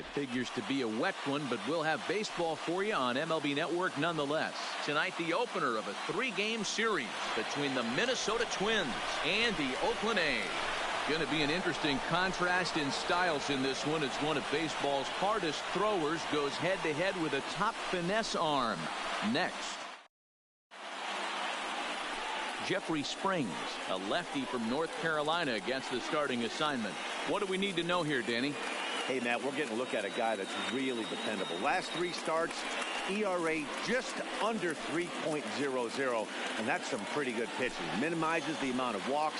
figures to be a wet one, but we'll have baseball for you on MLB Network nonetheless. Tonight, the opener of a 3-game series between the Minnesota Twins and the Oakland A's. Going to be an interesting contrast in styles in this one, as one of baseball's hardest throwers goes head-to-head with a top finesse arm. Next, Jeffrey Springs, a lefty from North Carolina, gets the starting assignment. What do we need to know here, Danny? Hey, Matt, we're getting a look at a guy that's really dependable. Last 3 starts, ERA just under 3.00, and that's some pretty good pitching. Minimizes the amount of walks,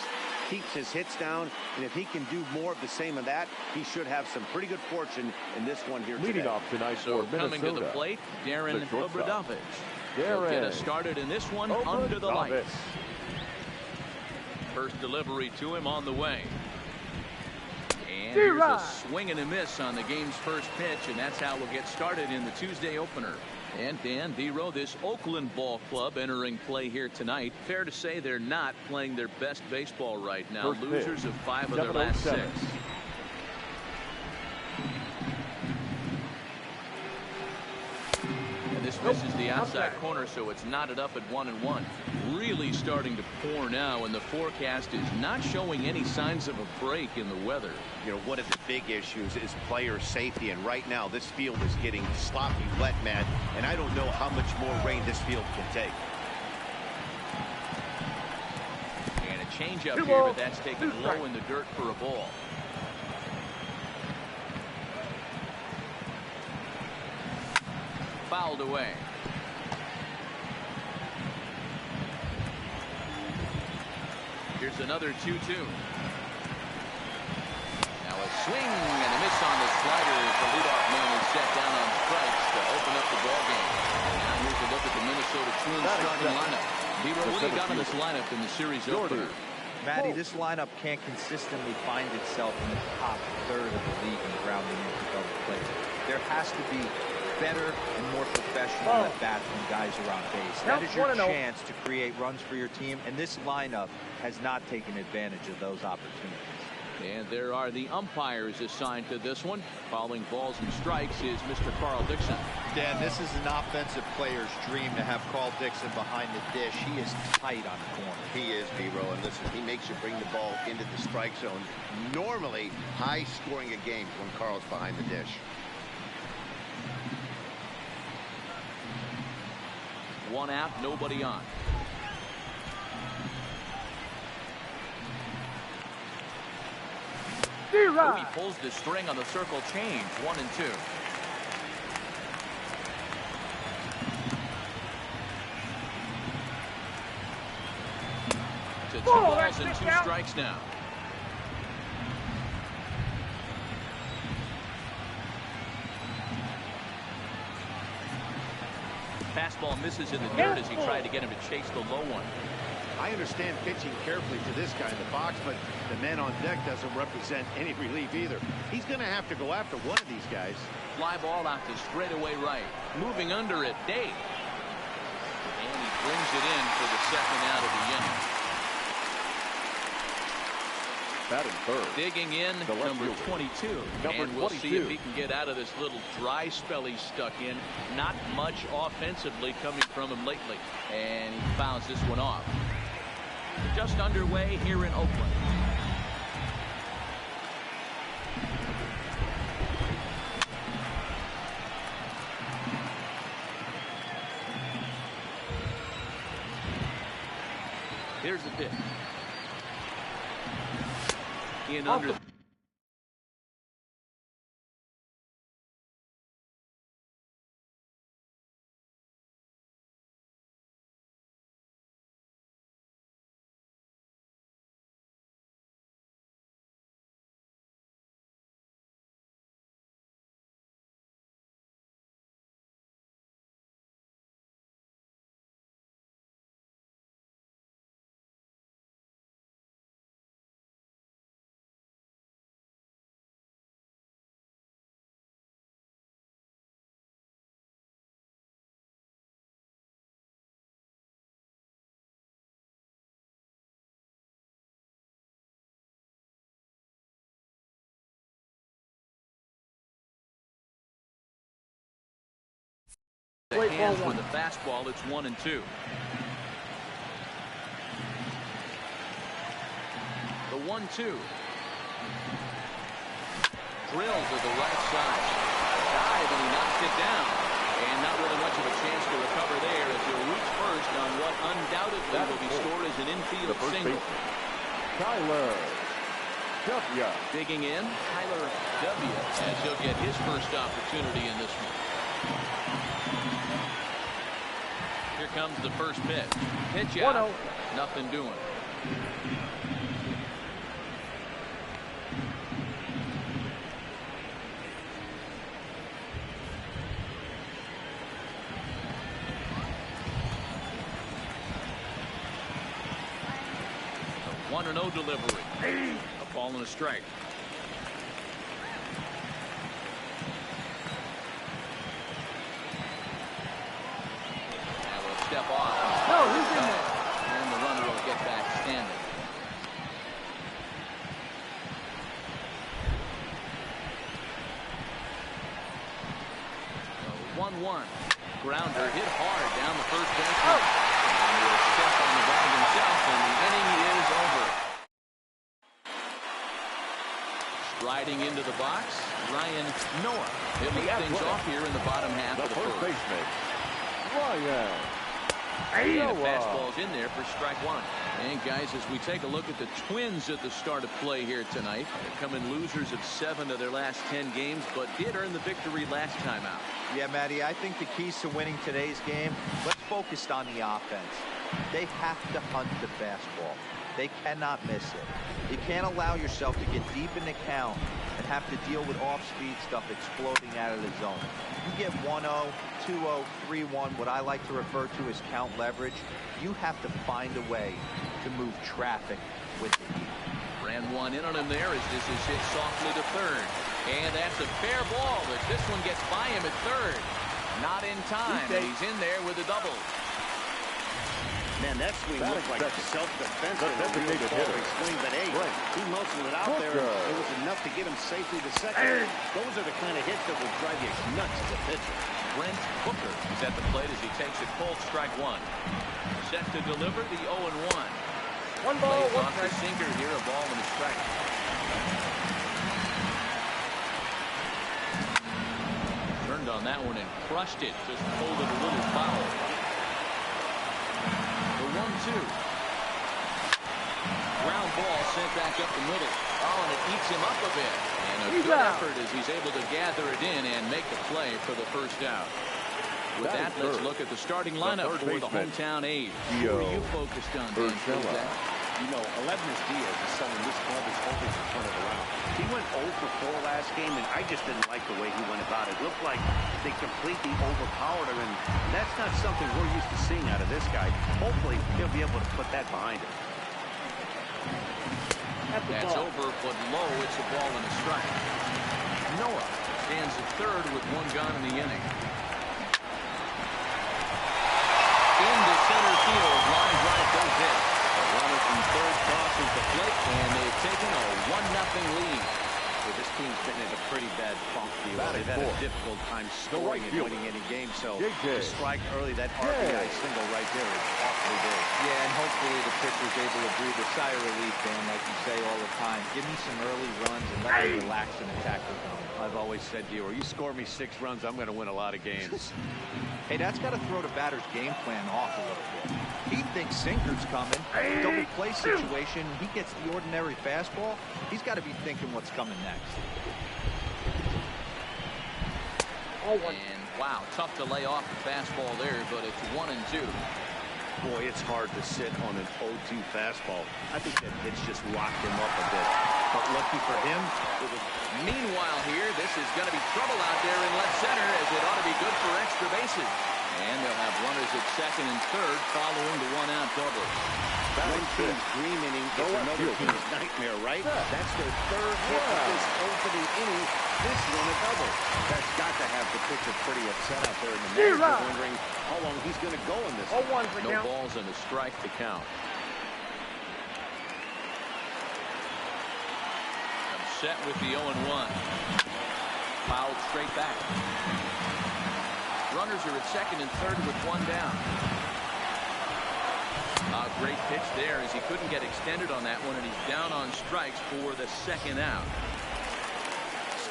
keeps his hits down, and if he can do more of the same of that, he should have some pretty good fortune in this one here today. Leading off tonight for Minnesota, coming to the plate, Darren Obradovich. He'll get us started in this one under the lights. First delivery to him on the way. And here's a swing and a miss on the game's first pitch, and that's how we'll get started in the Tuesday opener. And Dan Vero, this Oakland ball club entering play here tonight. Fair to say they're not playing their best baseball right now. First Losers pitch. of 5 of their last 6. And this misses the outside corner, so it's knotted up at 1-1. Really starting to pour now, and the forecast is not showing any signs of a break in the weather. You know, one of the big issues is player safety, and right now this field is getting sloppy wet, Matt, and I don't know how much more rain this field can take. And a changeup here, but that's taken low in the dirt for a ball. Fouled away. Here's another 2-2. Now a swing and a miss on the slider as the leadoff man is set down on strikes to open up the ball game. And now here's a look at the Minnesota Twins starting lineup. Vero, what do you got on this lineup in the series opener? Matty, this lineup can't consistently find itself in the top third of the league in grounding into double play. There has to be better and more professional at bats from guys around base. That is your chance to create runs for your team, and this lineup has not taken advantage of those opportunities. And there are the umpires assigned to this one. Following balls and strikes is Mr. Carl Dixon. Dan, this is an offensive player's dream to have Carl Dixon behind the dish. He is tight on the corner. He is, Vero, and listen, he makes you bring the ball into the strike zone. Normally, high scoring a game when Carl's behind the dish. One out, nobody on. Oh, he pulls the string on the circle change. 1-2. To 2 balls and 2 strikes now. Fastball misses in the dirt as he tried to get him to chase the low one. I understand pitching carefully to this guy in the box, but the man on deck doesn't represent any relief either. He's going to have to go after one of these guys. Fly ball out to straightaway right. Moving under it, Dave. And he brings it in for the second out of the inning. Batting third. Digging in, number 22. And we'll see if he can get out of this little dry spell he's stuck in. Not much offensively coming from him lately. And he fouls this one off. Just underway here in Oakland. Here's the pitch. In under the hands with the fastball. It's 1-2. The 1-2. Drills to the right side. Dive, and he knocks it down. And not really much of a chance to recover there as he'll reach first on what undoubtedly will be scored as an infield single. Tyler W. Digging in, Tyler W. as he'll get his first opportunity in this one. Here comes the first pitch. Pitch out. Nothing doing. A 1-0 delivery. A ball and a strike. Step off. No, he's in there. And the runner will get back standing. So 1-1. Grounder hit hard down the first baseline. And he'll step on the bag himself, and the inning is over. Striding into the box, Ryan Noah. He'll lead things off here in the bottom half of the first. Baseman, Ryan. And a fastball's in there for strike one. And guys, as we take a look at the Twins at the start of play here tonight, they're coming losers of 7 of their last 10 games, but did earn the victory last time out. Yeah, Matty, I think the keys to winning today's game, let's focus on the offense. They have to hunt the fastball. They cannot miss it. You can't allow yourself to get deep in the count and have to deal with off-speed stuff exploding out of the zone. You get 1-0, 2-0, 3-1, what I like to refer to as count leverage. You have to find a way to move traffic with the heat. Ran one in on him there as this is hit softly to third. And that's a fair ball, but this one gets by him at third. Not in time, and he's in there with a double. Man, that swing looked like self-defense. Swing, but hey, he motioned it out there. It was enough to get him safely to second. Those are the kind of hits that will drive you nuts as a pitcher. Brent Hooker is at the plate as he takes it cold, strike one. Set to deliver the 0-1. One ball, Plays one off the sinker here, a ball and a strike. Turned on that one and crushed it. Just pulled it a little foul. The 1-2. Ground ball sent back up the middle. Oh, and it eats him up a bit. And a good effort as he's able to gather it in and make the play for the first out. With that, let's look at the starting lineup for the hometown A's. Who are you focused on, Dan? You know, Aledmus Diaz is someone this club is hoping to turn it around. He went 0 for 4 last game, and I just didn't like the way he went about it. It looked like they completely overpowered him, and that's not something we're used to seeing out of this guy. Hopefully, he'll be able to put that behind him. That's over, but low. It's a ball and a strike. Noah stands at third with one gone in the inning. Into center field, line drive goes in. The runner from third crosses the plate, and they've taken a 1-0 lead. Well, this team's been in a pretty bad funk field. They've had a difficult time scoring and winning any game, so to strike early, that RBI single right there is awfully big. Yeah, and hopefully the pitcher's able to breathe a sigh of relief, Dan, like you say all the time. Give me some early runs and let me relax and attack the zone. I've always said to you, or you score me 6 runs, I'm going to win a lot of games. Hey, that's got to throw the batter's game plan off a little bit. He thinks sinker's coming. Double play situation. He gets the ordinary fastball. He's got to be thinking what's coming next. And wow, tough to lay off the fastball there, but it's 1-2. Boy, it's hard to sit on an 0-2 fastball. I think that pitch just locked him up a bit. But lucky for him, it was. Meanwhile here, this is going to be trouble out there in left center, as it ought to be good for extra bases. And they'll have runners at second and third following the 1-out double. One team's dream inning is another team's nightmare, right? That's their third hit of this opening inning. This one a double. That's got to have the pitcher pretty upset out there in the manager, wondering how long he's going to go in this. No balls and a strike to count. Set with the 0-1. Fouled straight back. runners are at second and third with one down. A great pitch there as he couldn't get extended on that one, and he's down on strikes for the second out.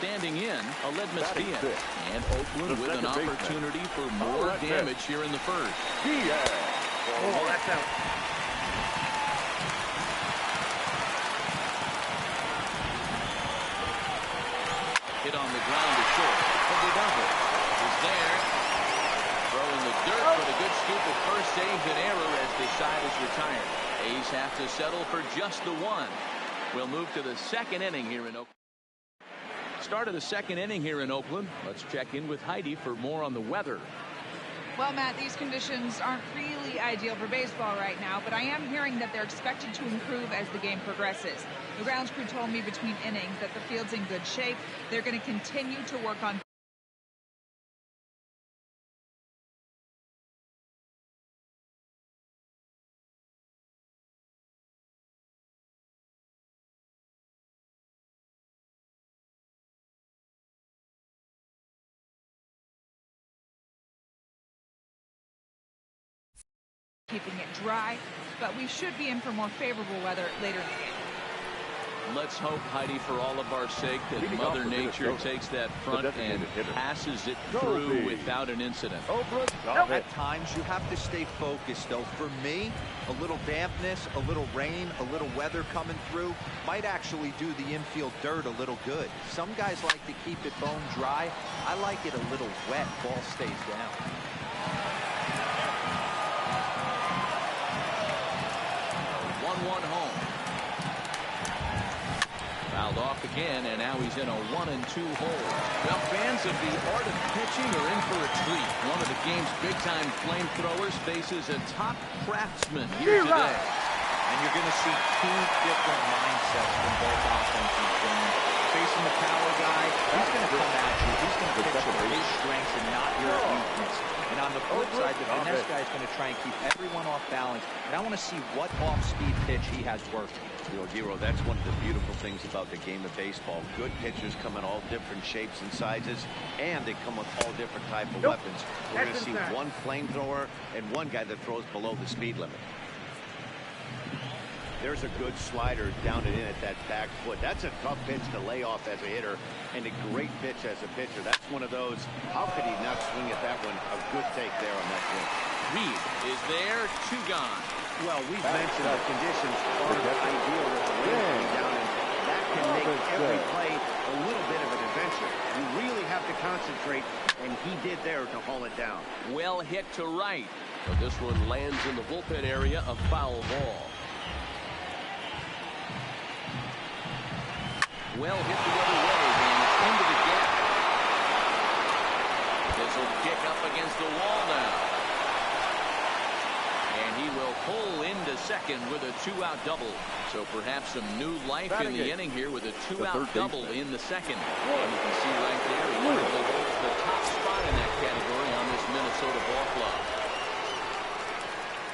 Standing in, Aledmus Diaz. And Oakland with an opportunity for more damage here in the first. Oh, that's out. Hit on the ground to short. Double is there. Throwing the dirt, but a good scoop of first saves and error as the side is retired. A's have to settle for just the one. We'll move to the second inning here in Oakland. Start of the second inning here in Oakland. Let's check in with Heidi for more on the weather. Well, Matt, these conditions aren't really ideal for baseball right now, but I am hearing that they're expected to improve as the game progresses. The grounds crew told me between innings that the field's in good shape. They're going to continue to work on keeping it dry, but we should be in for more favorable weather later in the game. Let's hope, Heidi, for all of our sake, that Mother Nature takes that front and passes it through without an incident. At times, you have to stay focused, though. For me, a little dampness, a little rain, a little weather coming through might actually do the infield dirt a little good. Some guys like to keep it bone dry. I like it a little wet. Ball stays down. 1-1 home. Fouled off again, and now he's in a 1-2 hole. Well, fans of the art of pitching are in for a treat. One of the game's big-time flamethrowers faces a top craftsman here today. And you're going to see two different mindsets from both offenses. Facing the power guy, he's going to come at you. He's going to pitch to his strengths and not your weakness. And on the flip side, the finesse guy is going to try and keep everyone off balance. And I want to see what off-speed pitch he has working. Hero, that's one of the beautiful things about the game of baseball. Good pitchers come in all different shapes and sizes, and they come with all different type of weapons. We're going to see one flamethrower and one guy that throws below the speed limit. There's a good slider down and in at that back foot. That's a tough pitch to lay off as a hitter, and a great pitch as a pitcher. That's one of those, how could he not swing at that one? A good take there on that swing. Reed is there, two gone. Well, we've mentioned the conditions aren't ideal with the rain coming down, and that can make every play a little bit of an adventure. You really have to concentrate, and he did there to haul it down. Well hit to right. But this one lands in the bullpen area, a foul ball. Well hit the other way, and it's into the gap. This will kick up against the wall now. And he will pull into second with a two-out double. So perhaps some new life in the inning here with a two-out double in the second. And you can see right there, he really holds the top spot in that category on this Minnesota ball club.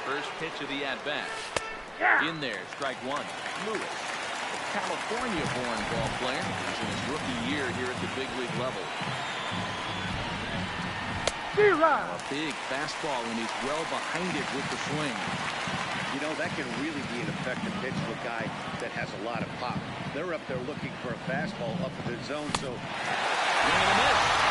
First pitch of the at-bat. In there, strike one. Lewis. California-born ball player. He's in his rookie year here at the big league level. A big fastball, and he's well behind it with the swing. You know, that can really be an effective pitch to a guy that has a lot of pop. They're up there looking for a fastball up in the zone, so... Swing and a miss.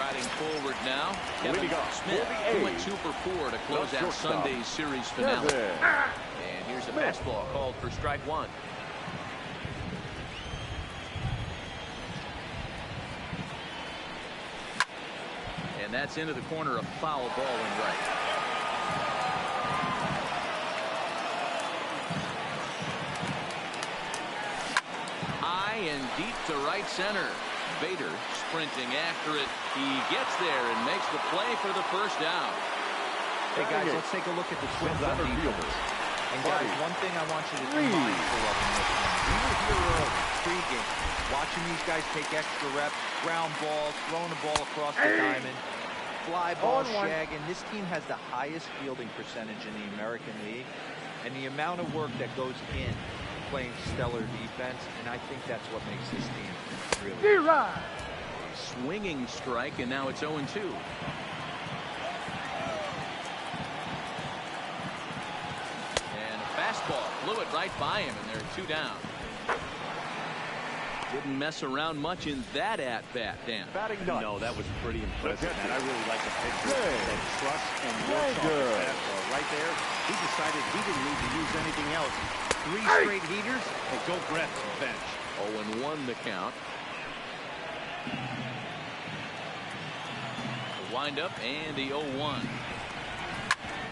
Riding forward now, Here we Kevin go. Smith, who went 48. 2 for 4 to close No out shortstop. Sunday's series finale. Kevin. And here's a fastball called for strike 1. And that's into the corner, a foul ball and right. High and deep to right center. Bader sprinting after it. He gets there and makes the play for the first out. Hey, guys, let's take a look at the Twins on defense. And, guys, one thing I want you to be mindful of in this one. We were here early, pregame, watching these guys take extra reps, ground balls, throwing the ball across the diamond, fly ball shagging. This team has the highest fielding percentage in the American League, and the amount of work that goes in playing stellar defense, and I think that's what makes this team really good. Swinging strike, and now it's 0-2. And a fastball flew it right by him, and they're 2 down. Didn't mess around much in that at-bat, Dan. Batting nuts. No, that was pretty impressive, man. I really like the pitcher Hey. that trusts and works off the fastball. Right there, he decided he didn't need to use anything else. 3 straight heaters, and go grab some bench. 0-1 the count. The windup and the 0-1.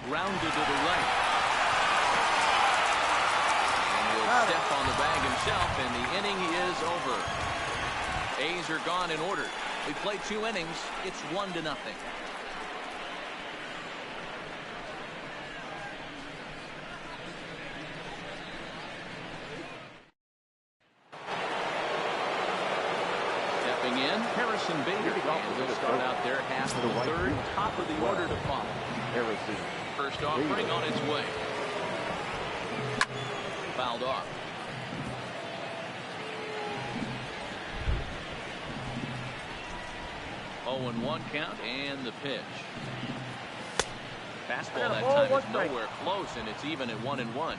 Grounded to the right. And he'll step on the bag himself, and the inning is over. A's are gone in order. We played 2 innings. It's 1-0. Stepping in, Harrison Bader, and he'll start out there half of the third, top of the order to follow. Harrison. First offering on its way. Fouled off. Oh, and 1 count, and the pitch. Fastball that time is nowhere close, and it's even at 1-1.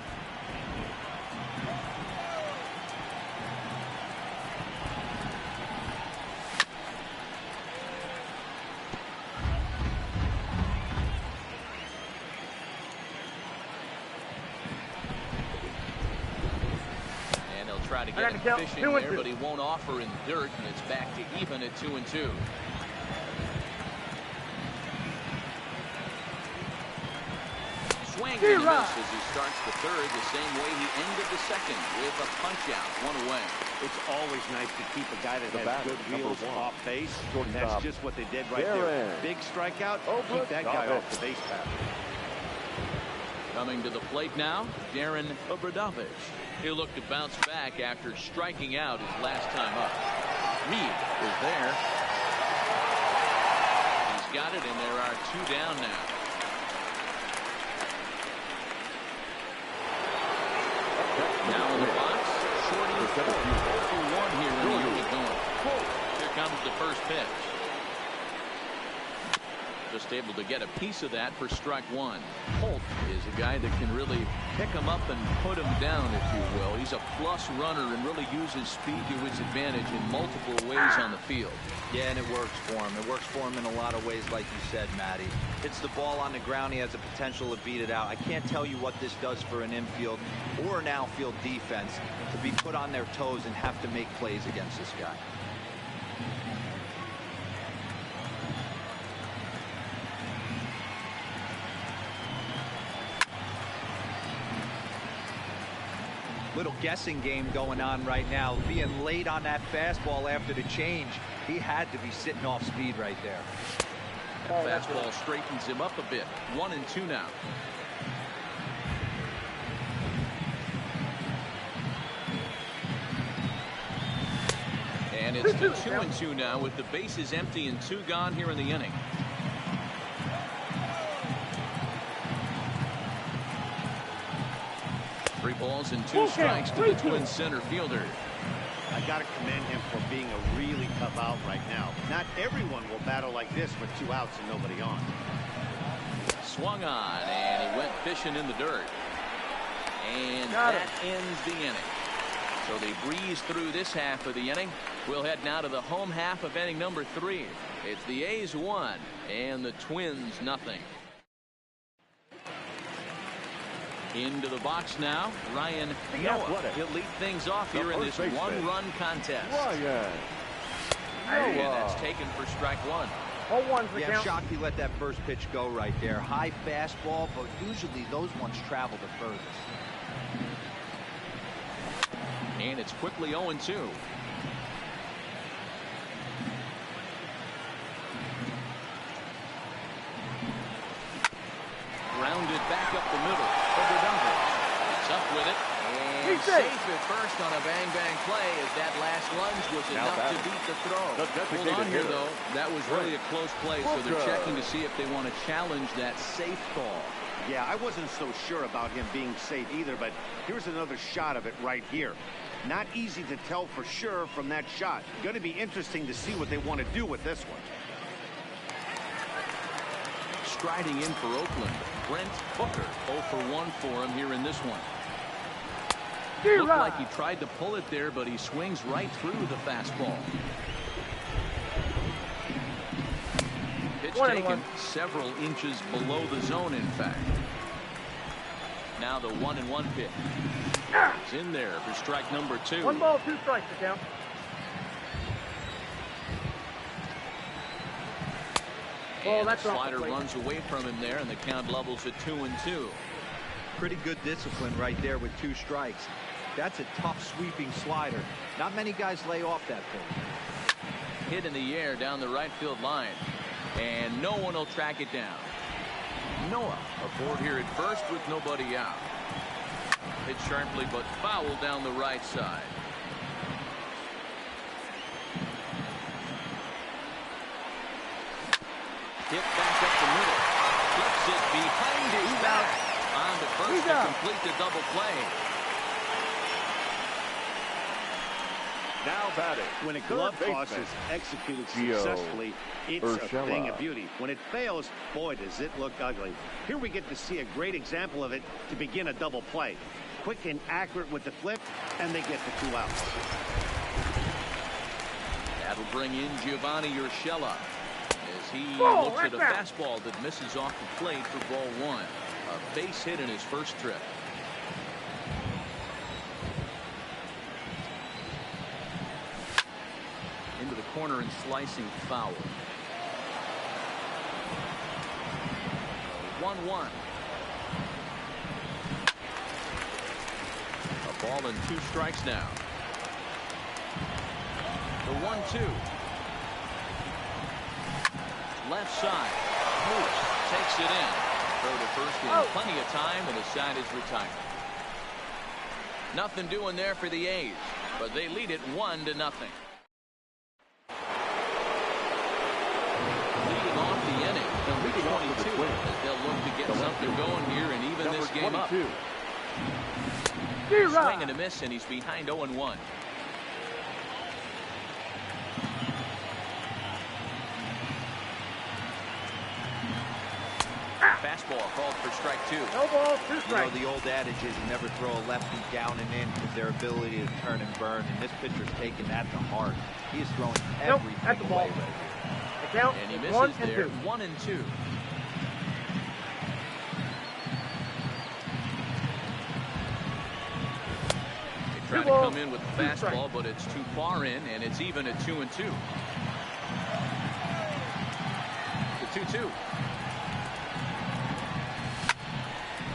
Try to get him fishing there, but he won't offer in dirt, and it's back to even at 2-2. Swing and a miss as he starts the third the same way he ended the second, with a punch out, 1 away. It's always nice to keep a guy that has good wheels off base. And that's just what they did right there. Big strikeout, keep that guy off the base path. Coming to the plate now, Darren Obradovich. He looked to bounce back after striking out his last time up. Reed is there. He's got it, and there are 2 down now. Now in the box, Shorty 4 for 1 here in the early going. Here comes the first pitch. Just able to get a piece of that for strike 1. Holt is a guy that can really pick him up and put him down, if you will. He's a plus runner and really uses speed to his advantage in multiple ways on the field. Yeah, and it works for him. It works for him in a lot of ways, like you said, Matty. Hits the ball on the ground. He has the potential to beat it out. I can't tell you what this does for an infield or an outfield defense to be put on their toes and have to make plays against this guy. Little guessing game going on right now. Being late on that fastball after the change, he had to be sitting off speed right there. Fastball straightens him up a bit. 1-2 now. And it's to 2-2 now with the bases empty and 2 gone here in the inning. Three balls and 2 strikes to the Twins center fielder. I got to commend him for being a really tough out right now. Not everyone will battle like this with 2 outs and nobody on. Swung on, and he went fishing in the dirt. And that ends the inning. So they breeze through this half of the inning. We'll head now to the home half of inning number 3. It's the A's 1 and the Twins nothing. Into the box now, Ryan Noah. He'll lead things off here in this one-run contest. Ryan And that's taken for strike one. 0-1 for Yeah, count. I'm shocked he let that first pitch go right there. High fastball, but usually those ones travel the furthest. And it's quickly 0-2. Grounded back up the middle for the Dodgers. It's up with it. And He's safe safe. at first on a bang-bang play as that last lunge was Now enough to beat the throw. Hold on here, though. That was really a close play, so they're checking to see if they want to challenge that safe call. Yeah, I wasn't so sure about him being safe either, but here's another shot of it right here. Not easy to tell for sure from that shot. Going to be interesting to see what they want to do with this one. Striding in for Oakland, Brent Hooker. 0 for 1 for him here in this one. Looked like he tried to pull it there, but he swings right through the fastball. Pitch taken several inches below the zone, in fact. Now the 1-1 pitch. It's in there for strike number 2. 1 ball, 2 strikes to count. And the slider runs away from him there, and the count levels at 2-2. Pretty good discipline right there with 2 strikes. That's a tough sweeping slider. Not many guys lay off that thing. Hit in the air down the right field line, and no one will track it down. Noah aboard here at first with nobody out. Hit sharply but foul down the right side. Hit back up the middle. Flips it behind his back. On to first to complete the double play. Now batting. When a glove toss is executed successfully, it's a thing of beauty. When it fails, boy, does it look ugly. Here we get to see a great example of it to begin a double play. Quick and accurate with the flip, and they get the 2 outs. That'll bring in Giovanni Urshela as he looks at a fastball that misses off the plate for ball 1. A base hit in his first trip. Into the corner and slicing foul. 1-1. A ball and 2 strikes now. The 1-2. Left side. Moose takes it in. Throw to first in plenty of time, and the side is retired. Nothing doing there for the A's, but they lead it 1-0. Leading off the inning, number 22, as they'll look to get something going here and even this game up. Swing and a miss, and he's behind 0-1. Fastball called for strike 2. No ball, 2 strikes. You know, the old adage is you never throw a lefty down and in because their ability to turn and burn, and this pitcher's taking that to heart. He is throwing everything away right here. The count and he is misses 1 and there. 2. 1 and 2. They try to come in with the fastball, but it's too far in, and it's even at 2 and 2. The 2-2.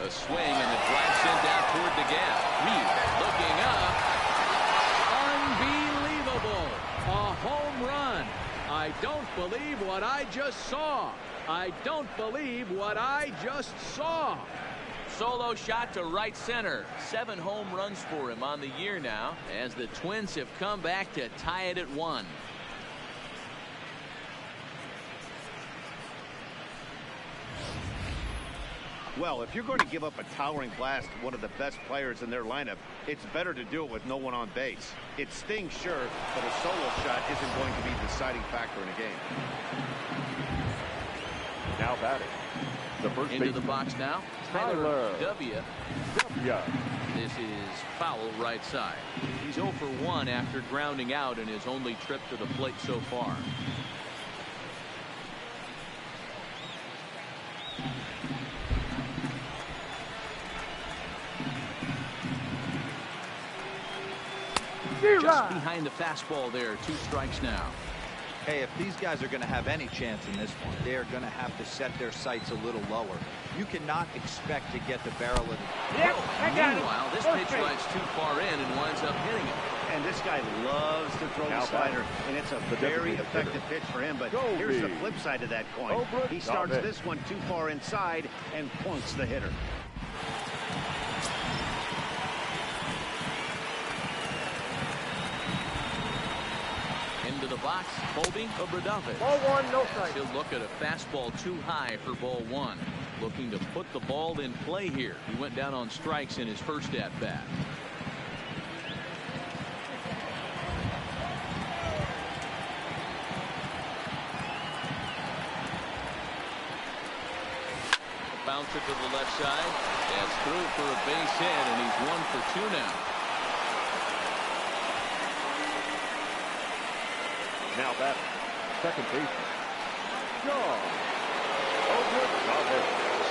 A swing, and it drives him down toward the gap. Reed looking up. Unbelievable. A home run. I don't believe what I just saw. I don't believe what I just saw. Solo shot to right center. 7 home runs for him on the year now, as the Twins have come back to tie it at 1. Well, if you're going to give up a towering blast to one of the best players in their lineup, it's better to do it with no one on base. It stings, sure, but a solo shot isn't going to be the deciding factor in a game. Now batting. The first Into the box now. Tyler W. This is foul right side. He's 0 for 1 after grounding out in his only trip to the plate so far. Just behind the fastball there. 2 strikes now. Hey, if these guys are going to have any chance in this one, they are going to have to set their sights a little lower. You cannot expect to get the barrel of the... Meanwhile, this pitch rides too far in and winds up hitting it. And this guy loves to throw the slider, and it's a very effective pitch for him. But here's the flip side of that coin. He starts this one too far inside and points the hitter. Into the box, Colby Obradovich. Ball 1, no strike. He'll look at a fastball too high for ball 1. Looking to put the ball in play here. He went down on strikes in his first at-bat. Bouncer to the left side. That's through for a base hit, and he's 1 for 2 now. Now batting, second baseman, John.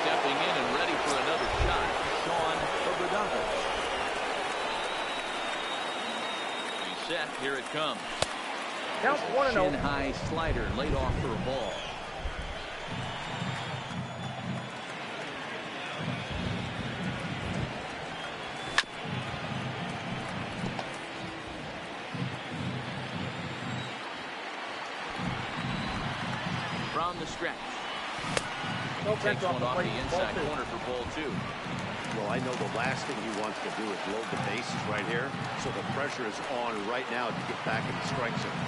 Stepping in and ready for another shot, Sean Obradovich. He's set. Here it comes. Count 1-0. Chin high slider laid off for a ball. From the stretch. Takes one off the inside corner for ball 2. Well, I know the last thing he wants to do is load the bases right here. So the pressure is on right now to get back in the strike zone.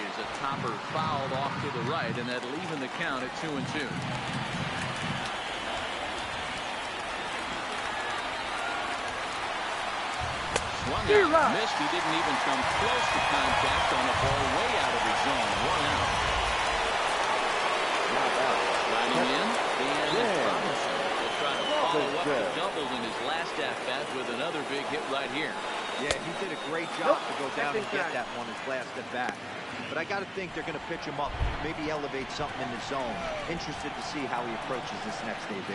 Here's a topper fouled off to the right, and that'll even the count at 2-2. Swung out, missed. He didn't even come close to contact on a ball way out of his zone. 1 out. Riding in, and Robinson will try to follow up the double in his last at-bat with another big hit right here. Yeah, he did a great job to go down and get that one his last at-bat. But I got to think they're going to pitch him up, maybe elevate something in the zone. Interested to see how he approaches this next AB.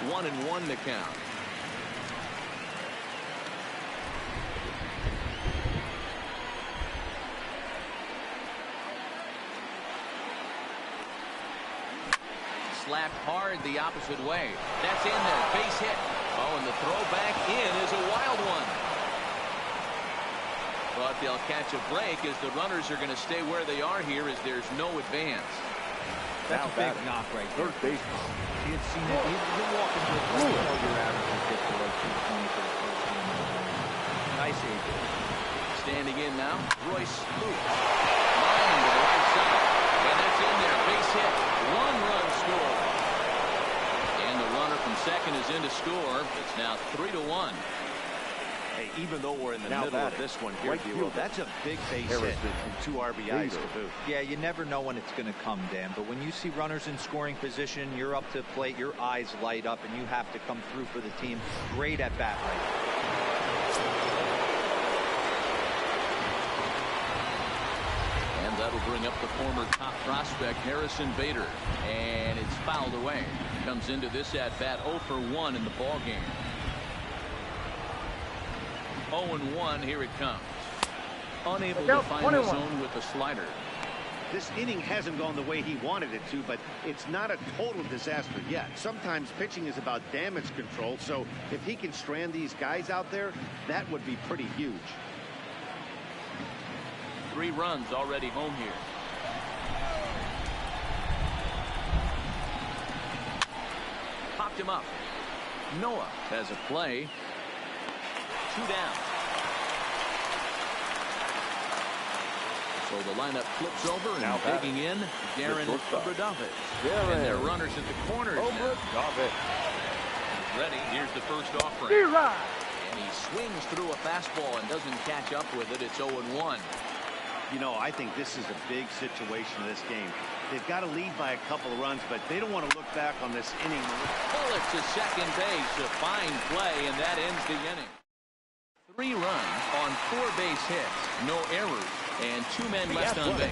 1-1 to count. Slapped hard the opposite way. That's in there. Base hit. Oh, and the throw back in is a wild one. But they'll catch a break as the runners are going to stay where they are here as there's no advance. That's a big knock right there. Third baseman. He had seen it. He'd walk into a play. Your average would get below 220 for the first game. Nice AJ. Standing in now, Royce Luke. Line to the right side. And that's in there. Base hit. 1-run score. And the runner from second is in to score. It's now 3-1. Hey, even though we're in the middle of this one here, that's a big base hit and 2 RBIs to boot. Yeah, you never know when it's going to come, Dan. But when you see runners in scoring position, you're up to the plate, your eyes light up, and you have to come through for the team. Great at bat right now. And that'll bring up the former top prospect, Harrison Bader. And it's fouled away. Comes into this at-bat 0 for 1 in the ball game. 0-1, here it comes. Unable to find the zone with the slider. This inning hasn't gone the way he wanted it to, but it's not a total disaster yet. Sometimes pitching is about damage control, so if he can strand these guys out there, that would be pretty huge. 3 runs already home here. Popped him up. Noah has a play. 2 down. So the lineup flips over and now digging in, Darren Obradovich. And their runners at the corners now. Ready. Here's the first offering. And he swings through a fastball and doesn't catch up with it. It's 0-1. You know, I think this is a big situation in this game. They've got to lead by a couple of runs, but they don't want to look back on this inning. Bullet to second base. A fine play, and that ends the inning. 3 runs on 4 base hits, no errors, and 2 men left on base.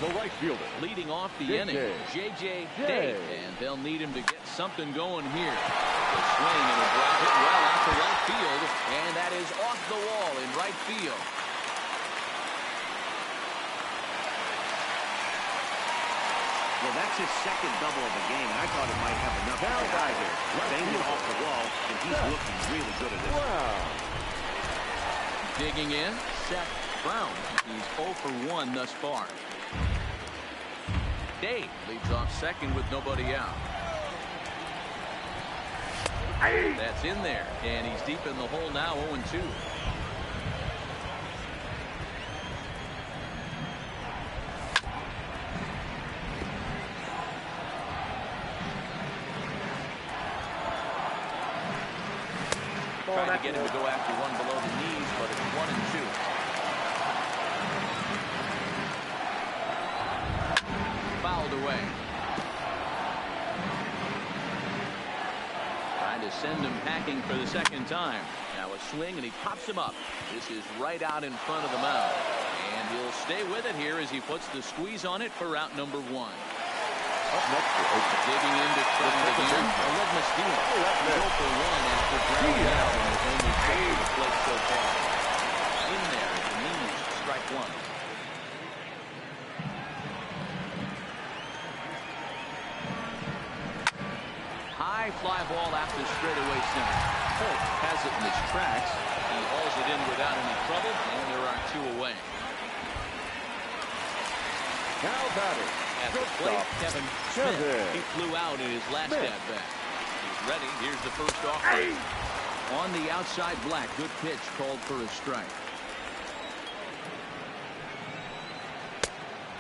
The right fielder. Leading off the inning, J.J. Date, and they'll need him to get something going here. The swing and a drive hit well out to right field, and that is off the wall in right field. Well, that's his second double of the game, and I thought it might have enough to get out here. Banged it off the wall, and he's looking really good at this. Wow. Digging in, Seth Brown. He's 0 for 1 thus far. Dave leads off second with nobody out. That's in there, and he's deep in the hole now, 0-2. Trying to get him to go after one below the knees, but it's 1-2. Fouled away. Trying to send him packing for the second time. Now a swing, and he pops him up. This is right out in front of the mound. And he'll stay with it here as he puts the squeeze on it for route number 1. Up next for Oakland. Digging into trying again. Alegma steal. 0 for 1 after grounding out and his only hit to the plate so far. In there at the knees, strike 1. High fly ball after straightaway center. Holt has it in his tracks. He hauls it in without any trouble, and there are 2 away. Now batting. At the plate, Kevin Smith. He flew out in his last at bat. He's ready. Here's the first offering. On the outside, Black. Good pitch called for a strike.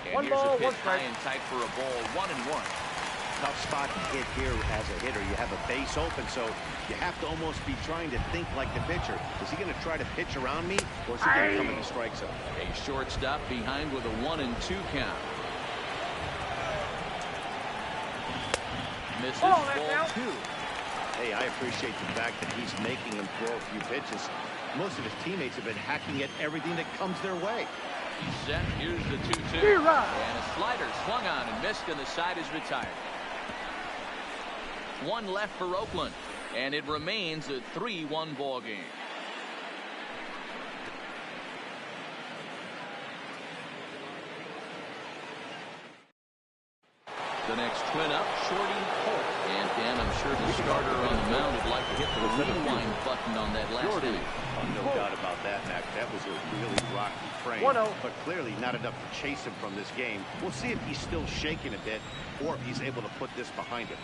And One here's ball, a pitch one strike. high and tight for a ball. 1-1. Tough spot to hit here as a hitter. You have a base open, so you have to almost be trying to think like the pitcher. Is he going to try to pitch around me, or is he going to come in the strike zone? A shortstop behind with a 1-2 count. Misses ball 2. Hey, I appreciate the fact that he's making him throw a few pitches. Most of his teammates have been hacking at everything that comes their way. He's set. Here's the 2-2. And a slider swung on and missed, and the side is retired. 1 left for Oakland, and it remains a 3-1 ball game. The next twin up, Shorty Holt. And Dan, I'm sure the starter on the mound would like to hit the rewind button on that last inning. No doubt about that, Mac. That was a really rocky frame, but clearly not enough to chase him from this game. We'll see if he's still shaking a bit, or if he's able to put this behind him.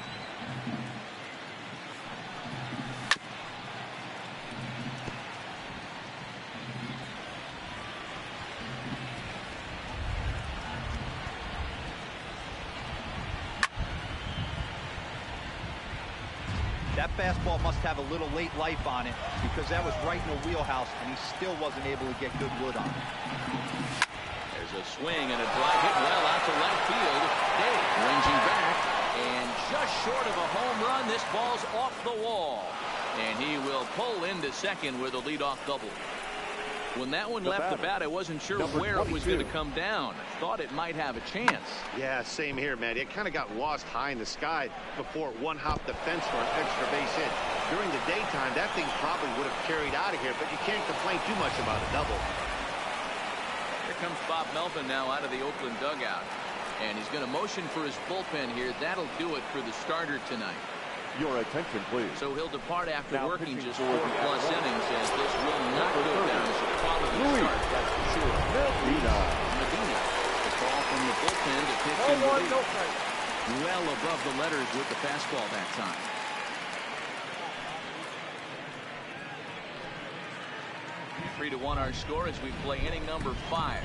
That fastball must have a little late life on it because that was right in the wheelhouse, and he still wasn't able to get good wood on it. There's a swing and a drive hit well out to left field. Dave ranging back, and just short of a home run, this ball's off the wall. And he will pull into second with a leadoff double. When that one left the bat, I wasn't sure where it was going to come down. Thought it might have a chance. Yeah, same here, man. It kind of got lost high in the sky before it one-hopped the fence for an extra base hit. During the daytime, that thing probably would have carried out of here, but you can't complain too much about a double. Here comes Bob Melvin now out of the Oakland dugout. And he's going to motion for his bullpen here. That'll do it for the starter tonight. Your attention, please. So he'll depart after Now working just pitching 4+ for the innings, as this will not go down as a quality start, that's for sure. Medina. The call from the bullpen to pitch in relief. Well above the letters with the fastball that time. Three to 1 our score as we play inning number 5.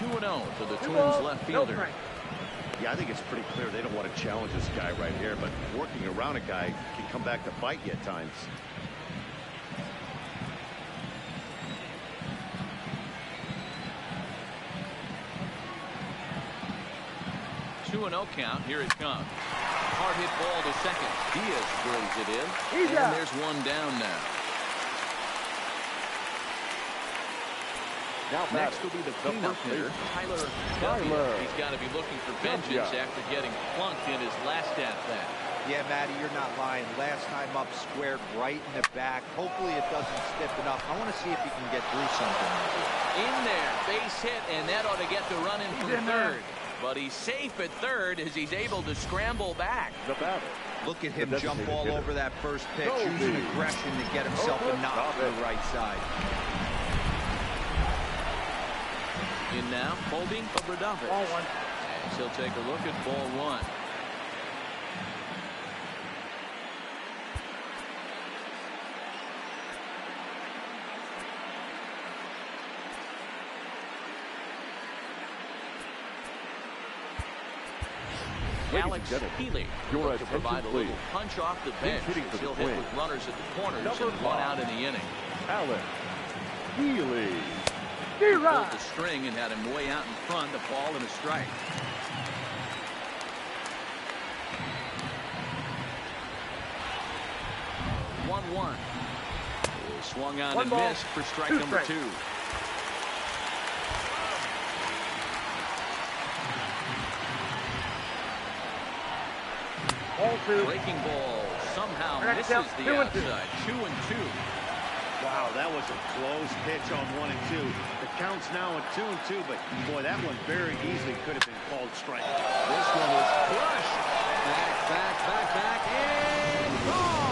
To the Twins left fielder. Yeah, I think it's pretty clear they don't want to challenge this guy right here, but working around a guy can come back to bite you at times. 2-0 count. Here it comes. Hard hit ball to second. Diaz brings it in. And there's one down now. Now Next will be the cleanup hitter, Tyler. He's got to be looking for vengeance after getting plunked in his last at-bat. Yeah, Matty, you're not lying. Last time up, squared right in the back. Hopefully it doesn't stiffen up. I want to see if he can get through something. In there, base hit, and that ought to get the run in from third. But he's safe at third as he's able to scramble back. The batter. Look at him jump all over that first pitch, using aggression to get himself a knock to the right side. In now, holding Obradovic. Ball one. As he'll take a look at ball one. Alex Healy to provide a little punch off the bench. He'll hit with runners at the corners and one out in the inning. Alex Healy. Pulled the string and had him way out in front. A ball and a strike. One. Swung on and missed for strike number two. Breaking ball somehow misses the outside. 2-2. Wow, that was a close pitch on 1 and 2. The count's now at 2 and 2, but boy, that one very easily could have been called strike. This one was crushed. Back, and gone.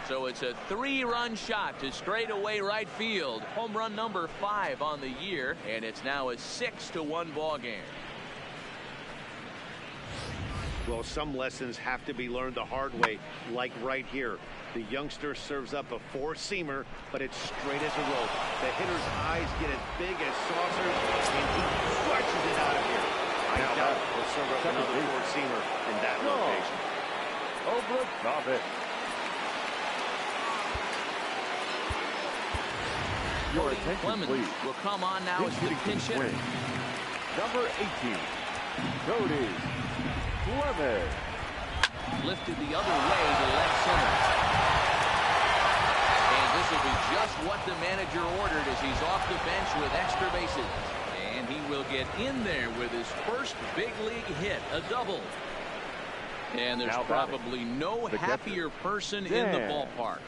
So it's a 3-run shot to straightaway right field. Home run number 5 on the year, and it's now a 6-1 ball game. Well, some lessons have to be learned the hard way, like right here. The youngster serves up a 4-seamer, but it's straight as a rope. The hitter's eyes get as big as saucers, and he crushes it out of here. I doubt he'll serve up another 4-seamer in that location. Obradovic. Your attention, Clemens please. will come on now as the pinch hitter. Number 18, Cody Clemens. Lifted the other way to left center. And this will be just what the manager ordered as he's off the bench with extra bases. And he will get in there with his first big league hit, a double. And there's probably no happier person in the ballpark.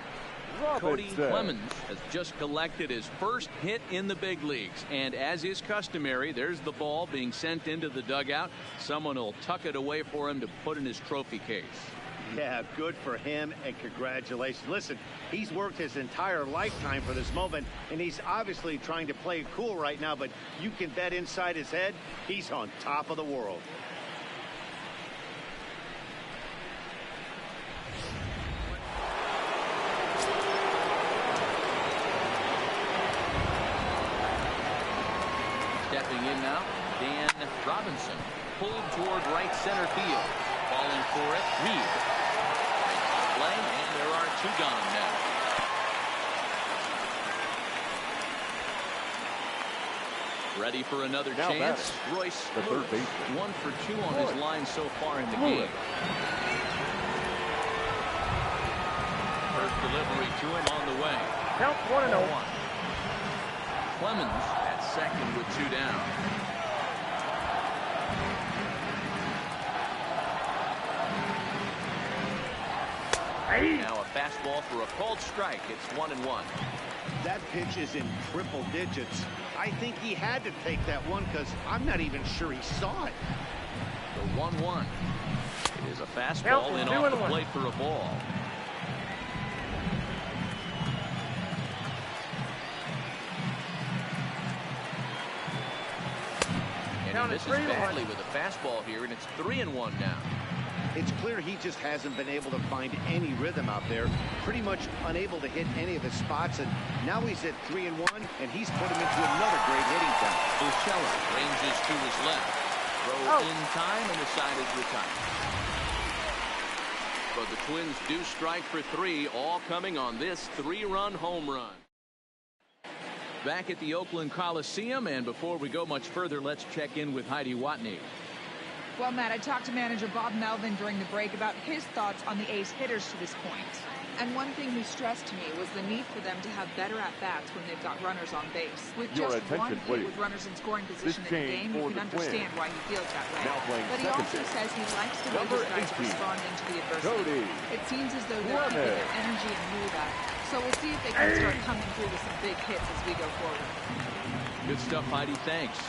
Cody Clemens has just collected his first hit in the big leagues, and as is customary, there's the ball being sent into the dugout. Someone will tuck it away for him to put in his trophy case. Yeah, good for him, and congratulations. Listen, he's worked his entire lifetime for this moment, and he's obviously trying to play it cool right now, but you can bet inside his head, he's on top of the world. Stepping in now, Dan Robinson, pulled toward right center field. Falling for it, Reed. Play, and there are 2 gone now. Ready for another chance. Royce Lewis, 1 for 2 on his line so far in the game. First delivery to him on the way. Count 1-0. Clemens at second with 2 down. Now a fastball for a called strike. It's 1-1. That pitch is in triple digits. I think he had to take that one because I'm not even sure he saw it. The 1-1 is a fastball in off the plate for a ball. And he misses badly with a fastball here, and it's 3-1 now. It's clear he just hasn't been able to find any rhythm out there. Pretty much unable to hit any of his spots, and now he's at 3-1, and he's put him into another great hitting count. Urshela ranges to his left. Throw in time, and the side is retired. But the Twins do strike for 3, all coming on this 3-run home run. Back at the Oakland Coliseum, and before we go much further, let's check in with Heidi Watney. Well, Matt, I talked to manager Bob Melvin during the break about his thoughts on the A's hitters to this point. And one thing he stressed to me was the need for them to have better at-bats when they've got runners on base. With Your just one attention, hit please. with runners in scoring position This in the game game, you for can the understand Twins. why he feels that way. Now playing But he second also base. says he likes the way Number his guys are 18, responding to the adversity. Cody It seems as though they're keeping Clemens. their energy and mood up. So we'll see if they can start coming through with some big hits as we go forward. Good stuff, Heidi. Thanks.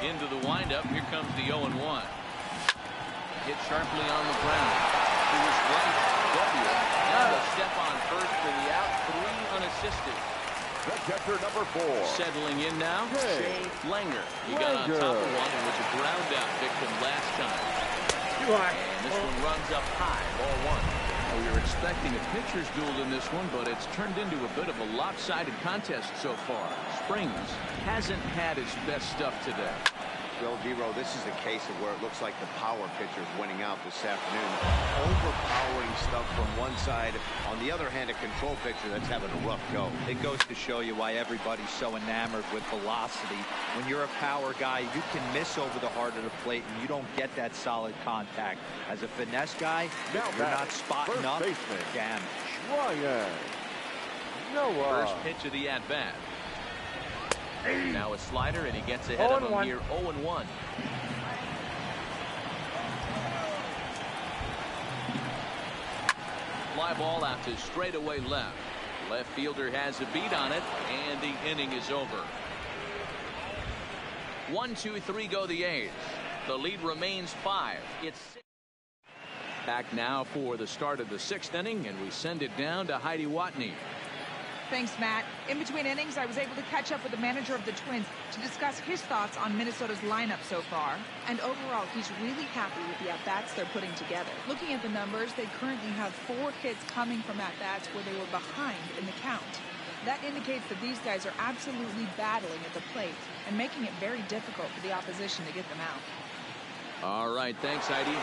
Into the windup. Here comes the 0-1. Hit sharply on the ground. He was right. W. And a step on first for the out. 3 unassisted. The catcher, number 4. Settling in now. Jay Langer. He got on top of one and was a ground out victim last time. Too high. And this one runs up high. Ball 1. We were expecting a pitcher's duel in this one, but it's turned into a bit of a lopsided contest so far. Springs hasn't had his best stuff today. Well, Giro, this is a case of where it looks like the power pitcher's winning out this afternoon. Overpowering stuff from one side. On the other hand, a control pitcher that's having a rough go. It goes to show you why everybody's so enamored with velocity. When you're a power guy, you can miss over the heart of the plate, and you don't get that solid contact. As a finesse guy, Now you're not batting, spotting first up. baseman. Damage. Ryan Noah. First pitch of the at-bat. Now a slider, and he gets ahead of him 0-1. here. 0-1. Fly ball out to straightaway left. Left fielder has a beat on it, and the inning is over. 1-2-3 go the A's. The lead remains 5. It's 6. Back now for the start of the 6th inning, and we send it down to Heidi Watney. Thanks, Matt. In between innings, I was able to catch up with the manager of the Twins to discuss his thoughts on Minnesota's lineup so far. And overall, he's really happy with the at-bats they're putting together. Looking at the numbers, they currently have 4 hits coming from at-bats where they were behind in the count. That indicates that these guys are absolutely battling at the plate and making it very difficult for the opposition to get them out. All right, thanks, Heidi.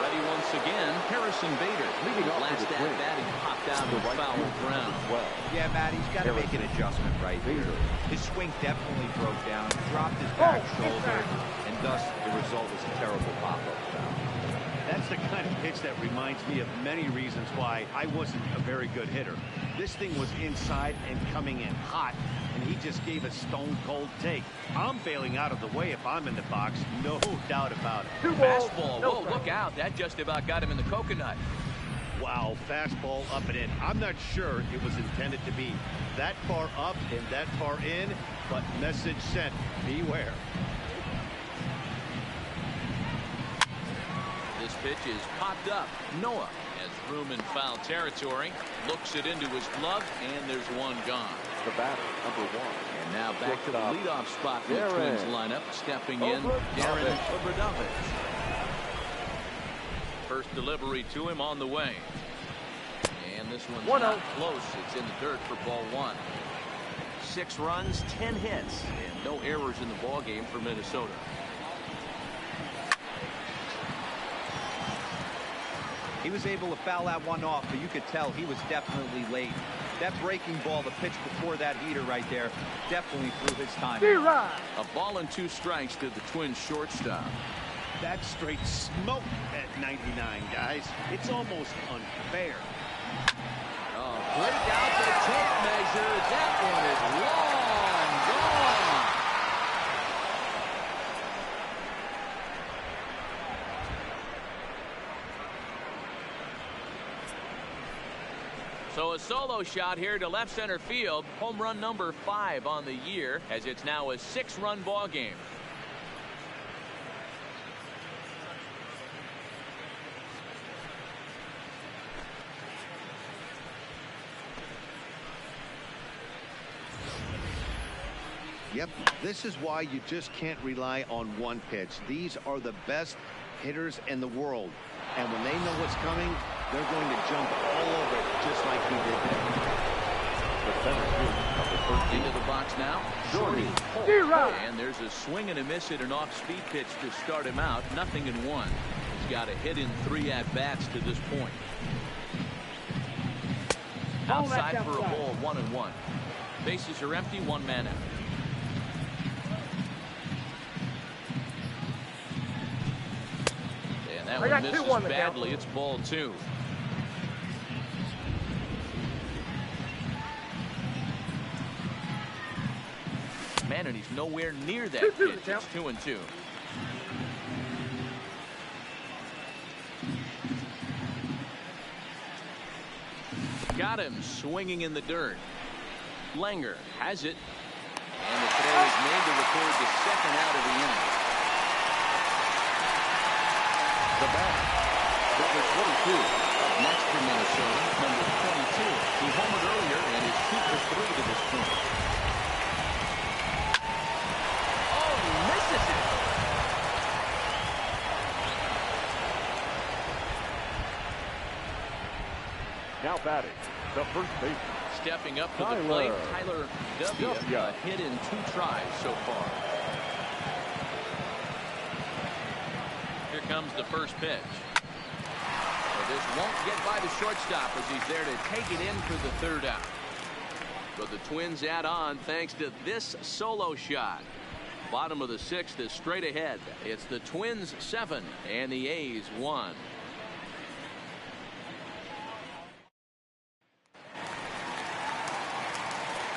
Ready once again, Harrison Bader. Leading off last for the at Twins. bat, he popped out The and right fouled fielder, ground. number 12. Yeah, Matt, he's got to make an adjustment right here. His swing definitely broke down, dropped his back shoulder, and thus the result was a terrible pop-up foul. That's the kind of pitch that reminds me of many reasons why I wasn't a very good hitter. This thing was inside and coming in hot, and he just gave a stone-cold take. I'm bailing out of the way if I'm in the box, no doubt about it. 2 balls. Fastball. No Whoa, strike. look out. That just about got him in the coconut. Wow, fastball up and in. I'm not sure it was intended to be that far up and that far in, but message sent. Beware. This pitch is popped up. Noah has room in foul territory. Looks it into his glove, and there's one gone. The batter, number 1. And now back to the Shortstop. leadoff spot for the Darren. Twins lineup. Stepping in, Obradovich. Darren Obradovich. First delivery to him on the way. And this one's 1-0. not close. It's in the dirt for ball 1. 6 runs, 10 hits, and no errors in the ball game for Minnesota. He was able to foul that one off, but you could tell he was definitely late. That breaking ball, the pitch before that heater right there, definitely threw his time. D-Rod. A ball and 2 strikes to the Twins shortstop. That's straight smoke at 99, guys. It's almost unfair. Oh, break out the tape measure. That one is long gone. So a solo shot here to left center field. Home run number 5 on the year, as it's now a 6-run ball game. Yep, this is why you just can't rely on one pitch. These are the best hitters in the world. And when they know what's coming, they're going to jump all over it, just like he did there. The center field, number 13. Into the box now. Shorty. D-Rod. And there's a swing and a miss at an off-speed pitch to start him out. Nothing in 1. He's got a hit in 3 at-bats to this point. Ball, that's Outside for a outside. ball, 1-1. Bases are empty, 1 man out. Allen misses badly. It's ball 2. Man, and he's nowhere near that pitch. It's 2-2. Got him swinging in the dirt. Langer has it. And the throw is made to record the second out of the inning. The batter, number 22. Up next for Minnesota, number 22. He homered earlier and is 2 for 3 to this point. Oh, he misses it. Now batting, the first baseman. Stepping up to the plate, Tyler W. A hit in 2 tries so far. Here comes the first pitch. Well, this won't get by the shortstop as he's there to take it in for the 3rd out. But the Twins add on thanks to this solo shot. Bottom of the 6th is straight ahead. It's the Twins 7 and the A's 1.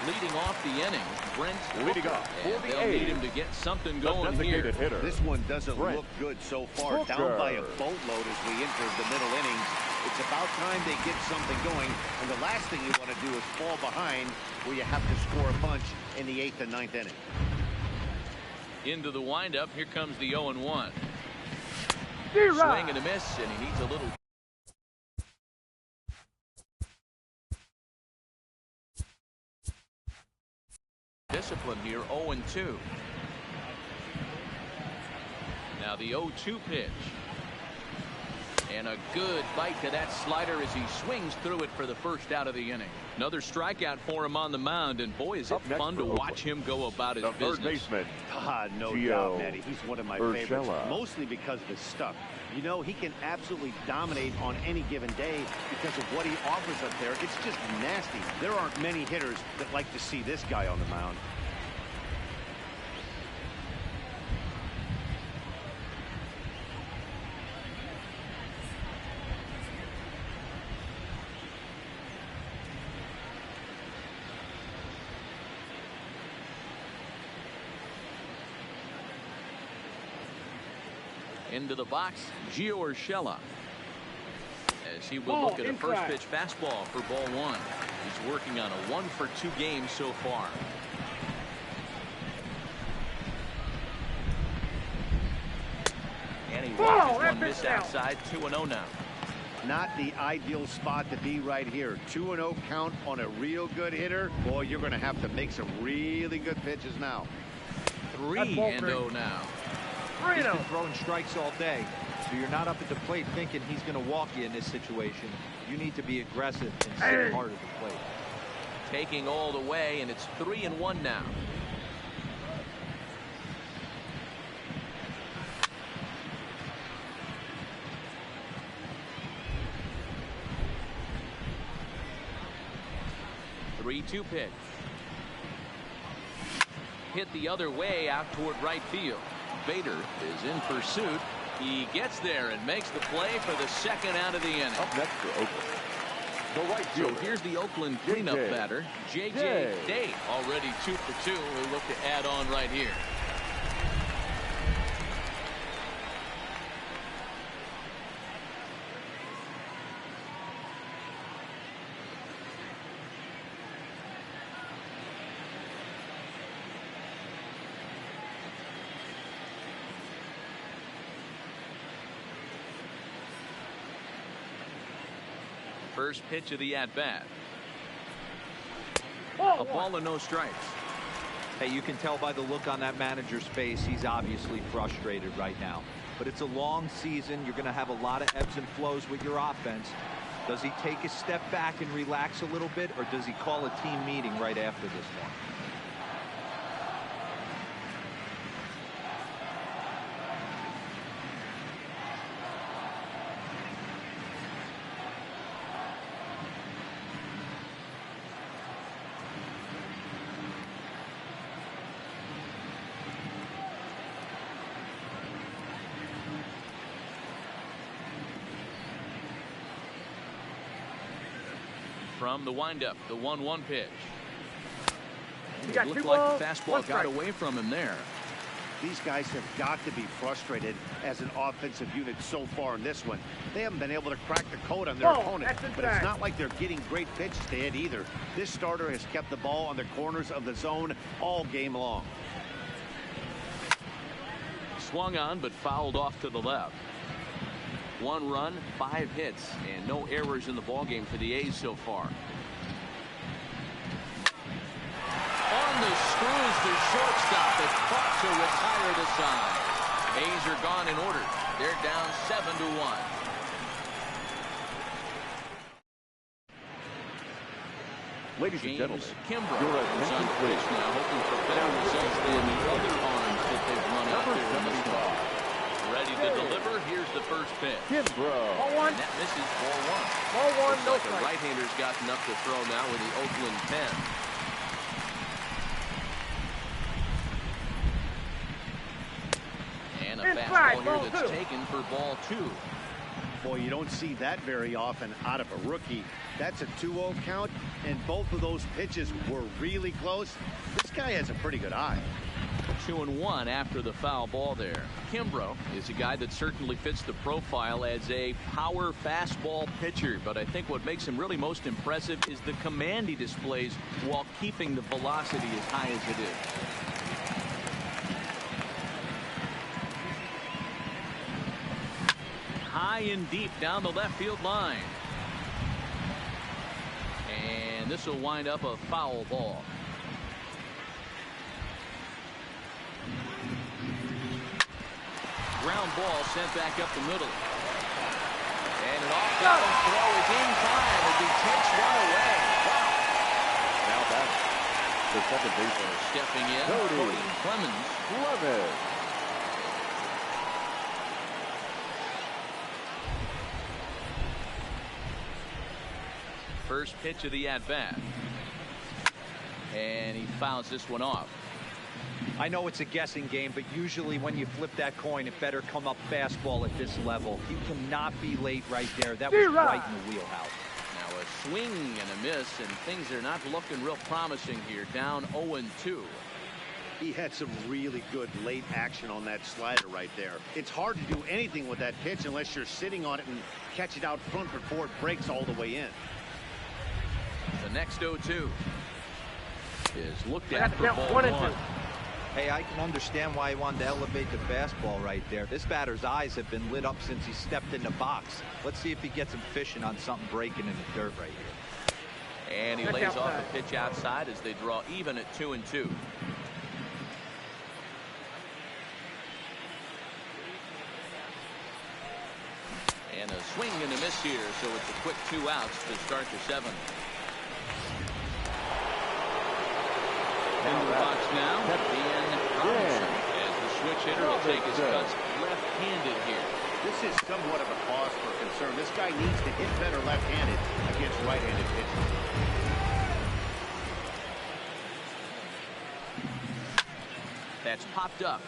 Leading off the inning, Brent leading off for the they'll A's. need him to get something going here. Hitter. This one doesn't look good so far. Booker. Down by a boatload as we enter the middle innings. It's about time they get something going. And the last thing you want to do is fall behind where you have to score a bunch in the 8th and 9th inning. Into the windup. Here comes the 0-1. Swing and a miss, and he needs a little. Discipline here. 0-2. Now the 0-2 pitch. And a good bite to that slider as he swings through it for the first out of the inning. Another strikeout for him on the mound, and boy, is it fun to watch him go about his business. Third baseman. No doubt, Matty. He's one of my favorites, mostly because of his stuff. You know, he can absolutely dominate on any given day because of what he offers up there. It's just nasty. There aren't many hitters that like to see this guy on the mound. Into the box, Gio Urshela. As he will look at a first pitch fastball for ball 1. He's working on a 1-for-2 game so far. And he watches one miss outside. 2-0 now. Not the ideal spot to be right here. 2-0 count on a real good hitter. Boy, you're going to have to make some really good pitches now. 3-0 now. He's been throwing strikes all day, so you're not up at the plate thinking he's going to walk you in this situation. You need to be aggressive and sit hard at the plate. Taking all the way, and it's 3-1 now. The 3-2 pitch. Hit the other way out toward right field. Bader is in pursuit. He gets there and makes the play for the second out of the inning. Up next for Oakland, the right fielder. So here's the Oakland cleanup batter, J.J. Day, already 2 for 2. He'll look to add on right here. First pitch of the at-bat. A ball and no strikes. Hey, you can tell by the look on that manager's face, he's obviously frustrated right now. But it's a long season. You're going to have a lot of ebbs and flows with your offense. Does he take a step back and relax a little bit, or does he call a team meeting right after this one? from the windup, the 1-1 pitch. You It got looked 2 like balls, the fastball 1 got strike. away from him there. These guys have got to be frustrated as an offensive unit so far in this one. They haven't been able to crack the code on their Oh, opponent, that's but it's inside. not like they're getting great pitches to hit either. This starter has kept the ball on the corners of the zone all game long. Swung on but fouled off to the left. 1 run, 5 hits, and no errors in the ballgame for the A's so far. On the screws, the shortstop that fought to retire the side. A's are gone in order. They're down 7-1. Ladies and gentlemen, James Kimbrough your is on attention, the please. pitch now, hoping for better results than the other arms that they've run out Number there in this 75. one. Ready to deliver. Here's the first pitch. Kimbrough. Ball 1. And that misses ball 1. Ball 1, Looks no like the strike. right-hander's got enough to throw now with the Oakland pen. And a Inside, fastball here ball that's 2. taken for ball 2. Boy, you don't see that very often out of a rookie. That's a 2-0 count, and both of those pitches were really close. This guy has a pretty good eye. 2-1 after the foul ball there. Kimbrough is a guy that certainly fits the profile as a power fastball pitcher, but I think what makes him really most impressive is the command he displays while keeping the velocity as high as it is. High and deep down the left field line. And this will wind up a foul ball. Ground ball sent back up the middle. And an off-balance throw is in time as he takes one away. Wow. Now back. The second baseman. Stepping in, Cody Clemens. Clemens. First pitch of the at-bat. And he fouls this one off. I know it's a guessing game, but usually when you flip that coin, it better come up fastball at this level. You cannot be late right there. That was right in the wheelhouse. Now a swing and a miss, and things are not looking real promising here. Down 0-2. He had some really good late action on that slider right there. It's hard to do anything with that pitch unless you're sitting on it and catch it out front before it breaks all the way in. The next 0-2 is looked I at got for to count ball 1 and 2. 1. Hey, I can understand why he wanted to elevate the fastball right there. This batter's eyes have been lit up since he stepped in the box. Let's see if he gets him fishing on something breaking in the dirt right here. And he That's lays off outside. the pitch outside as they draw even at 2-2. And a swing and a miss here, so it's a quick 2 outs to start the 7th. Into the box now, Ian Robinson, as the switch hitter will take his cuts left-handed here. This is somewhat of a cause for concern. This guy needs to hit better left-handed against right-handed pitchers. That's popped up.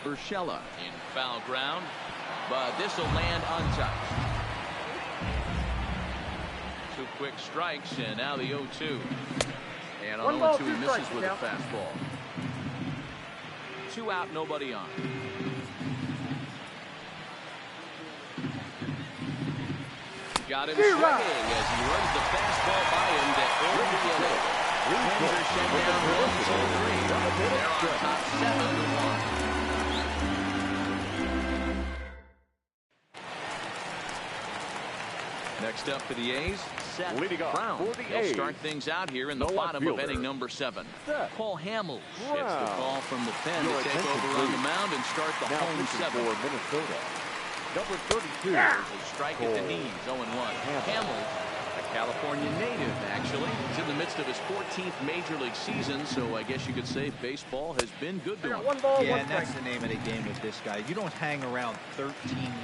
Urshela in foul ground, but this will land untouched. 2 quick strikes, and now the 0-2. And on 0-2 he misses with a fastball. 2 out, nobody on. Got him swinging as he runs the fastball by him to end the inning. Twins are shut down 1-2-3. They're on top 7-1. Next up for the A's, Seth Leading off Brown. for the He'll A's, start things out here in the the left bottom of fielder, inning number 7. Seth Paul Hamels gets the Brown. call from the pen Your to take attention, over on the please. mound and start the Now home pitching 7. for Minnesota. Number 32. There's a strike at the Cole knees, 0-1. Hamels. Hamels, a California native, actually. He's in the midst of his 14th Major League season, so I guess you could say baseball has been good to him. 1 ball, Yeah, 1 and strike. that's the name of the game with this guy. You don't hang around 13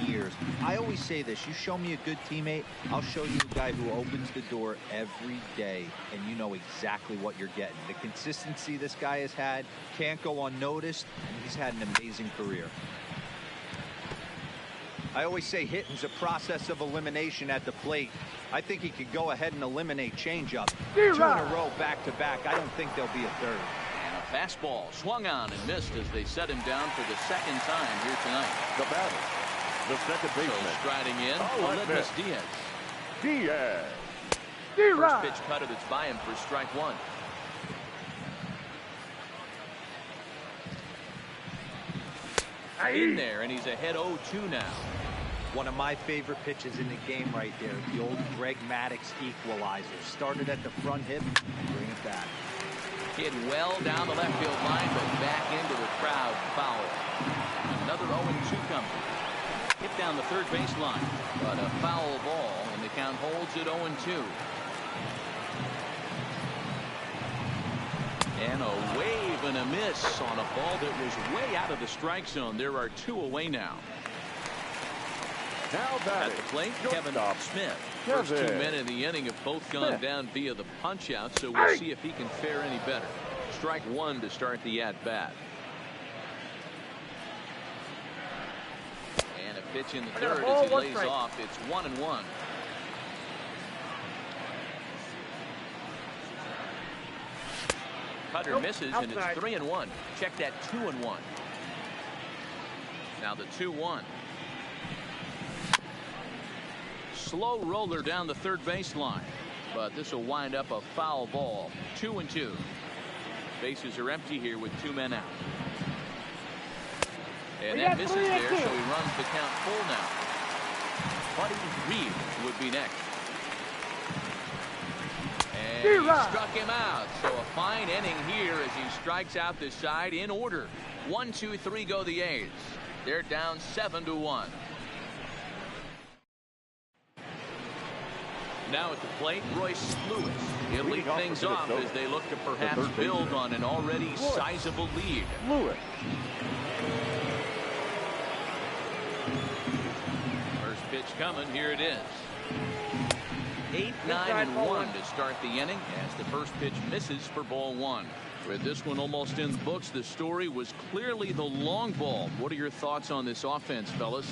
years. I always say this, you show me a good teammate, I'll show you a guy who opens the door every day, and you know exactly what you're getting. The consistency this guy has had can't go unnoticed, and he's had an amazing career. I always say hitting's a process of elimination at the plate. I think he could go ahead and eliminate changeup. 2 in a row back-to-back. I don't think there'll be a third. And a fastball swung on and missed as they set him down for the second time here tonight. The batter, the second baseman. So striding in, Olympus Diaz. Diaz. First pitch cutter that's by him for strike one. In there, and he's ahead 0-2 now. One of my favorite pitches in the game right there. The old Greg Maddux equalizer. Started at the front hip, bring it back. Hit well down the left field line, but back into the crowd, foul. Another 0-2 coming. Hit down the third baseline, but a foul ball, and the count holds at 0-2. And a wave and a miss on a ball that was way out of the strike zone. There are 2 away now. Now at the plate, Kevin Smith. First 2 men in the inning have both gone down via the punch-out, so we'll see if he can fare any better. Strike one to start the at-bat. And a pitch in the third as he lays off. It's 1-1. Cutter misses, and it's 3-1. Check that 2-1. Now the 2-1. Slow roller down the third baseline, but this will wind up a foul ball. 2-2. Bases are empty here with 2 men out. And that misses there, so he runs the count full now. Buddy Reed would be next. And he struck him out. So a fine inning here as he strikes out this side in order. 1, 2, 3 go the A's. They're down 7-1. Now at the plate, Royce Lewis. He'll lead things off as they look to perhaps build on an already sizable lead. Lewis. First pitch coming. Here it is. 8, 9, and 1 to start the inning as the first pitch misses for ball 1. With this one almost in the books, the story was clearly the long ball. What are your thoughts on this offense, fellas?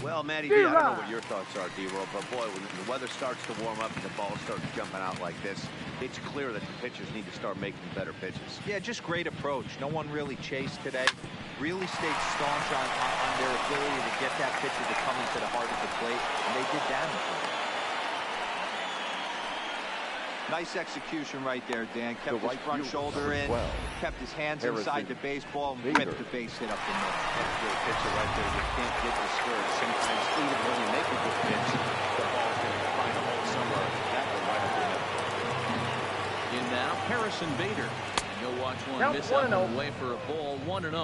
Well, Matty D, I don't know what your thoughts are, D-Roll, but boy, when the weather starts to warm up and the ball starts jumping out like this, it's clear that the pitchers need to start making better pitches. Yeah, just great approach. No one really chased today. Really stayed staunch on their ability to get that pitcher to come into the heart of the plate, and they did damage to it. Nice execution right there, Dan. Kept his front shoulder in, kept his hands inside the baseball, and ripped the base hit up the middle. That's a great pitcher right there. You can't get discouraged. Sometimes even when you make a good pitch, the ball's going to find a hole somewhere. Exactly right up the middle. In now, Harrison Bader. And you'll watch one miss out on the way for a ball. 1-0.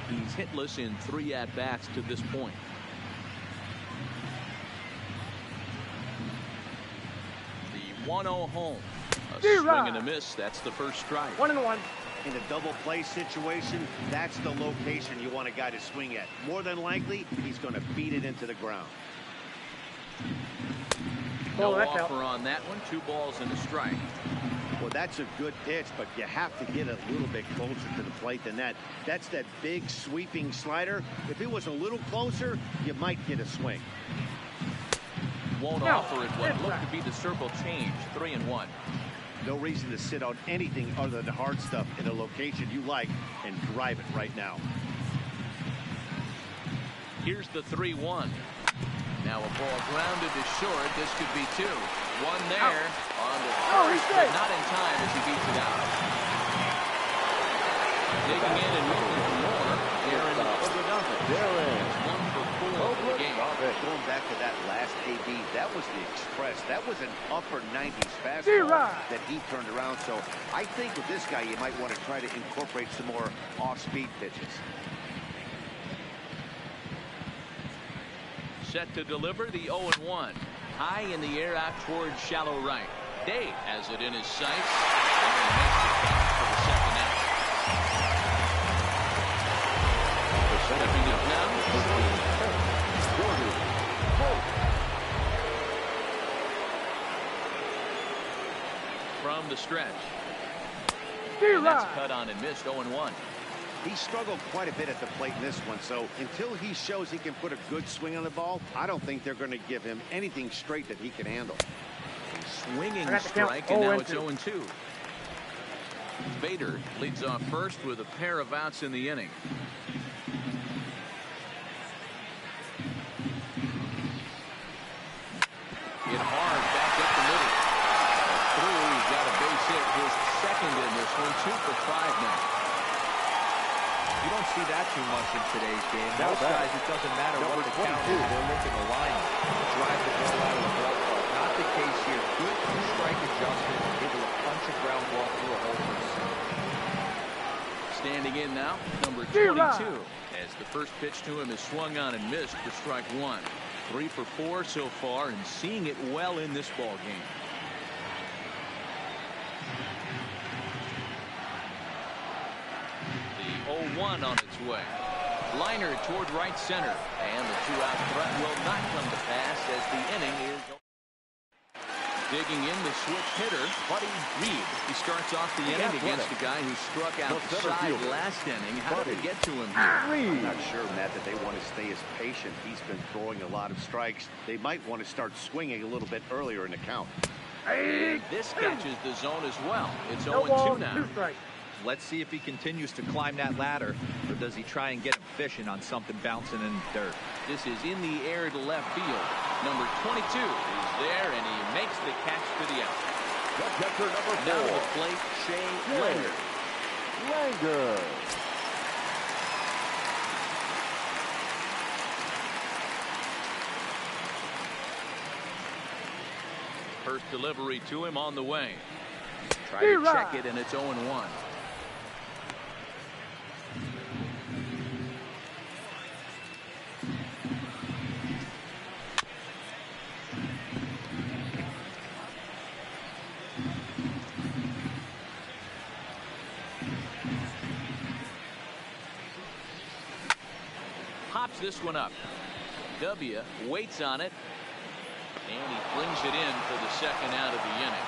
He's hitless in 3 at-bats to this point. The 1-0 home. A swing and a miss. That's the first strike. 1-1. In a double play situation, that's the location you want a guy to swing at. More than likely, he's going to beat it into the ground. No offer on that one. 2 balls and a strike. Well, that's a good pitch, but you have to get a little bit closer to the plate than that. That's that big sweeping slider. If it was a little closer, you might get a swing. Won't offer it what looked to be the circle change. 3-1. No reason to sit on anything other than the hard stuff in a location you like and drive it right now. Here's the 3-1. Now a ball grounded to short. This could be 2. One there on the first, but not in time as he beats it out. Digging in and looking for more. Aaron Oakland. 1 for 4 in the game. Going back to that last AB, that was the express. That was an upper 90s fastball that he turned around. So I think with this guy, you might want to try to incorporate some more off-speed pitches. Set to deliver the 0-1. High in the air out towards shallow right. Day has it in his sights. And he makes the catch for the second out. Stepping up now. From the stretch. And that's cut on and missed. 0-1. He struggled quite a bit at the plate in this one, so until he shows he can put a good swing on the ball, I don't think they're going to give him anything straight that he can handle. Swinging strike, and now it's 0-2. Bader leads off first with a pair of outs in the inning. Hit hard back up the middle. Through, he's got a base hit, his second in this one, 2 for 5 now. You don't see that too much in today's game. Most guys, it doesn't matter what the count is. They're looking to line to drive the ball out of the ballpark. Not the case here. Good strike adjustment, able to punch a ground ball through a hole for a single. Standing in now, number 22. As the first pitch to him is swung on and missed for strike 1. 3 for 4 so far, and seeing it well in this ball game. The 0-1 on its way. Liner toward right center, and the 2-out threat will not come to pass as the inning is. Digging in the switch hitter, Buddy Reed. He starts off the inning against a guy who struck outside last inning. How did it get to him here? I'm not sure, Matt, that they want to stay as patient. He's been throwing a lot of strikes. They might want to start swinging a little bit earlier in the count. And this catches the zone as well. It's 0-2 now. Let's see if he continues to climb that ladder, or does he try and get him fishing on something bouncing in the dirt. This is in the air to left field. Number 22 is there, and he makes the catch for the out. Now to the plate, Shea Langer. First delivery to him on the way. Try to check it, and it's 0-1. Pops this one up. W waits on it, and he flings it in for the second out of the inning.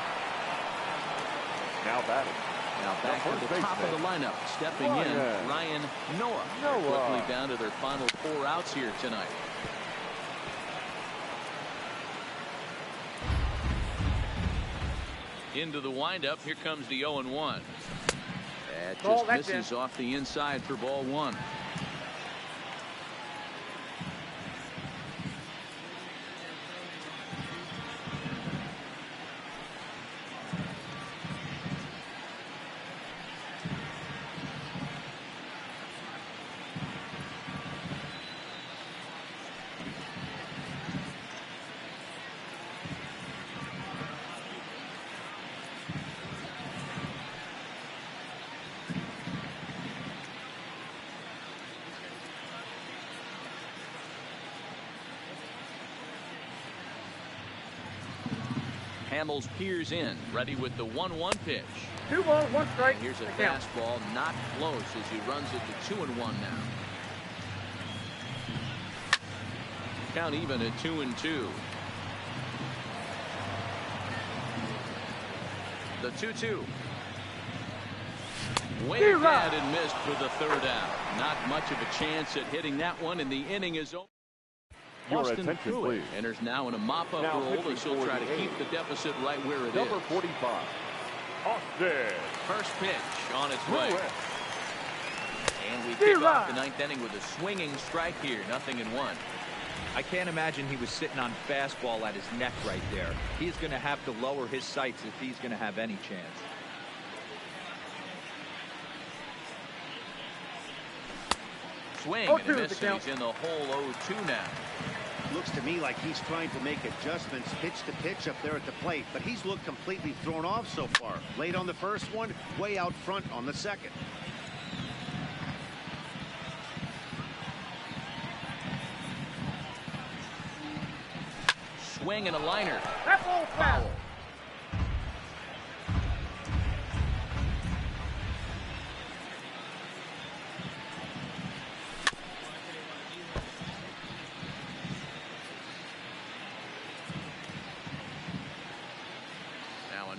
Now batting. Now back to the top of the lineup. Stepping in, Ryan Noah. Quickly down to their final 4 outs here tonight. Into the windup. Here comes the 0-1. That just misses off the inside for ball 1. Hamels peers in, ready with the 1-1 pitch. 2 balls, 1 strike. And here's a fastball, not close as he runs it to 2-1 now. Count even at 2-2. The 2-2. Way bad and missed for the 3rd out. Not much of a chance at hitting that one, and the inning is over. Austin Cooley enters now in a mop-up role as he'll try to keep the deficit right where it is. Number 45, Austin. First pitch on its way. And we kick off the 9th inning with a swinging strike here. 0-1. I can't imagine he was sitting on fastball at his neck right there. He's going to have to lower his sights if he's going to have any chance. Swing and a miss, and he's in the hole 0-2 now. Looks to me like he's trying to make adjustments pitch to pitch up there at the plate, but he's looked completely thrown off so far. Late on the first one, way out front on the second. Swing and a liner. Foul.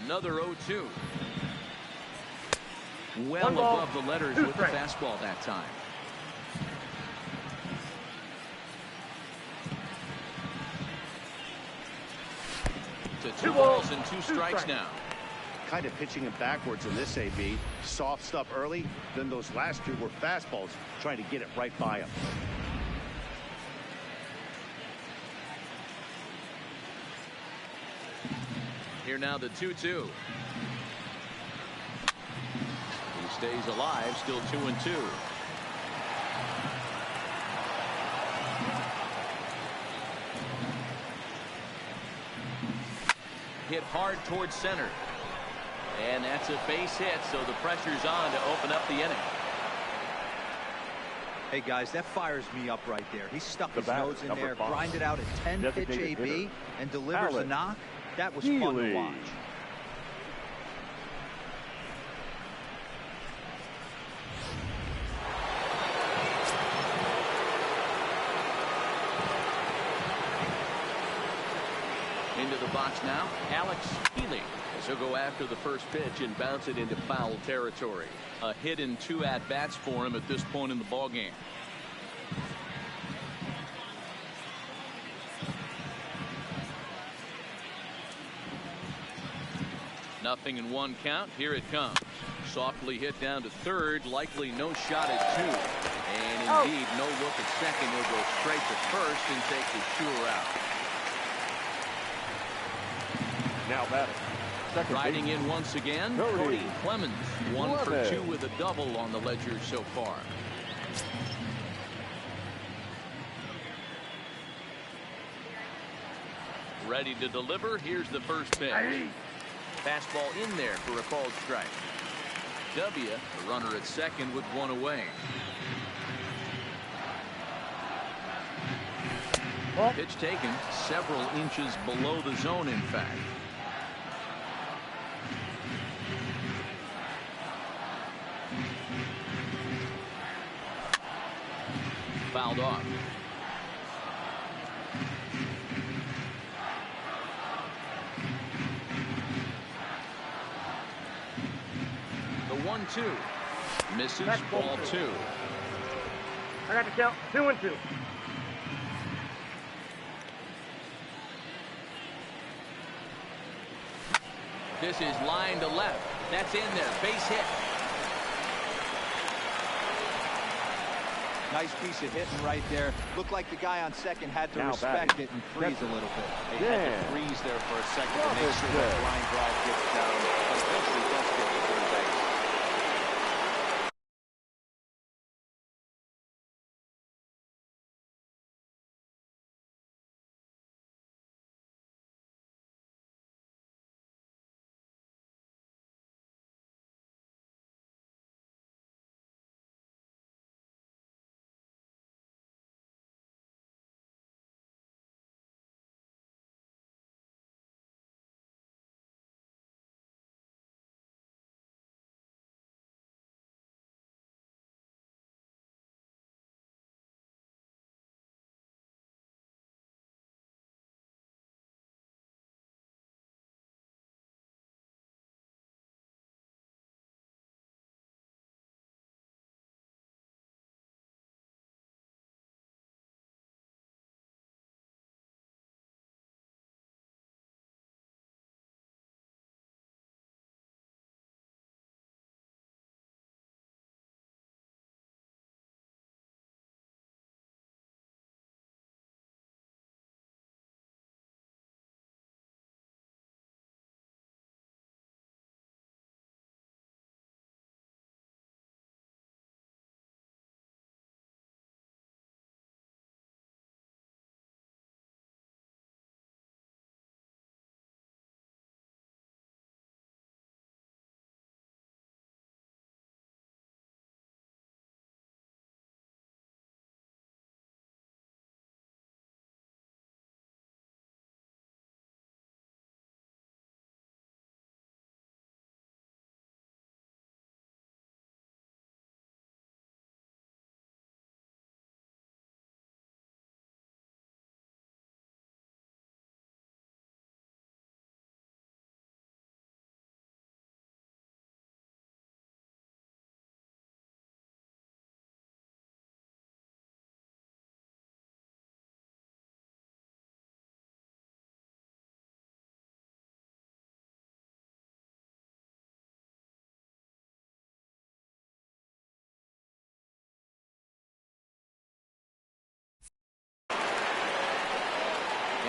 Another 0-2. Well One ball, above the letters two with the strikes. fastball that time. To two balls and two strikes now. Kind of pitching him backwards in this AB. Soft stuff early, then those last two were fastballs, trying to get it right by him. Here now the 2-2. He stays alive, still 2-2. Hit hard towards center. And that's a base hit, so the pressure's on to open up the inning. Hey, guys, that fires me up right there. He stuck The his batter, nose in number there, 5. grinded out a 10-pitch Designated AB, hitter, and delivers the Alex knock. That was fun to Healy. watch. Into the box now, Alex Healy. As he'll go after the first pitch and bounce it into foul territory. A hit and 2 at-bats for him at this point in the ballgame. Nothing in 1 count. Here it comes. Softly hit down to third. Likely no shot at 2. And indeed, no look at second. He'll go straight to first and take the sure out. Now batting. Second Riding base. in once again, Cody Cody Clemens. 1 for Clemens. 2 with a double on the ledger so far. Ready to deliver. Here's the first pitch. Fastball in there for a called strike. W, the runner at second with 1 away. Pitch taken several inches below the zone, in fact. Fouled off. The 1-2 misses. That's Ball ball 2. I got the count. 2-2. This is line to left. That's in there. Base hit. Nice piece of hitting right there. Looked like the guy on second had to Now respect batting. it and freeze a little bit. They had to Yeah. freeze there for a second to Love make it, sure Jay. that line drive gets down. But eventually does get to third base.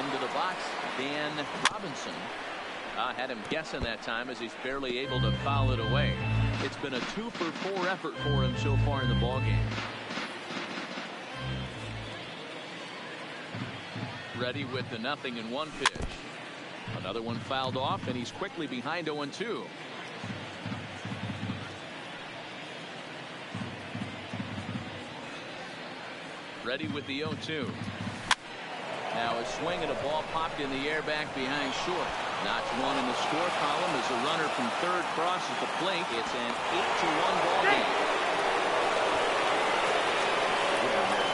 Into the box, Dan Robinson. Had him guessing that time as he's barely able to foul it away. It's been a 2-for-4 effort for him so far in the ballgame. Ready with the 0-1 pitch. Another one fouled off, and he's quickly behind 0-2. Ready with the 0-2. Now a swing and a ball popped in the air back behind short. Notch one in the score column as a runner from third crosses the plate. It's an 8-1 ball game.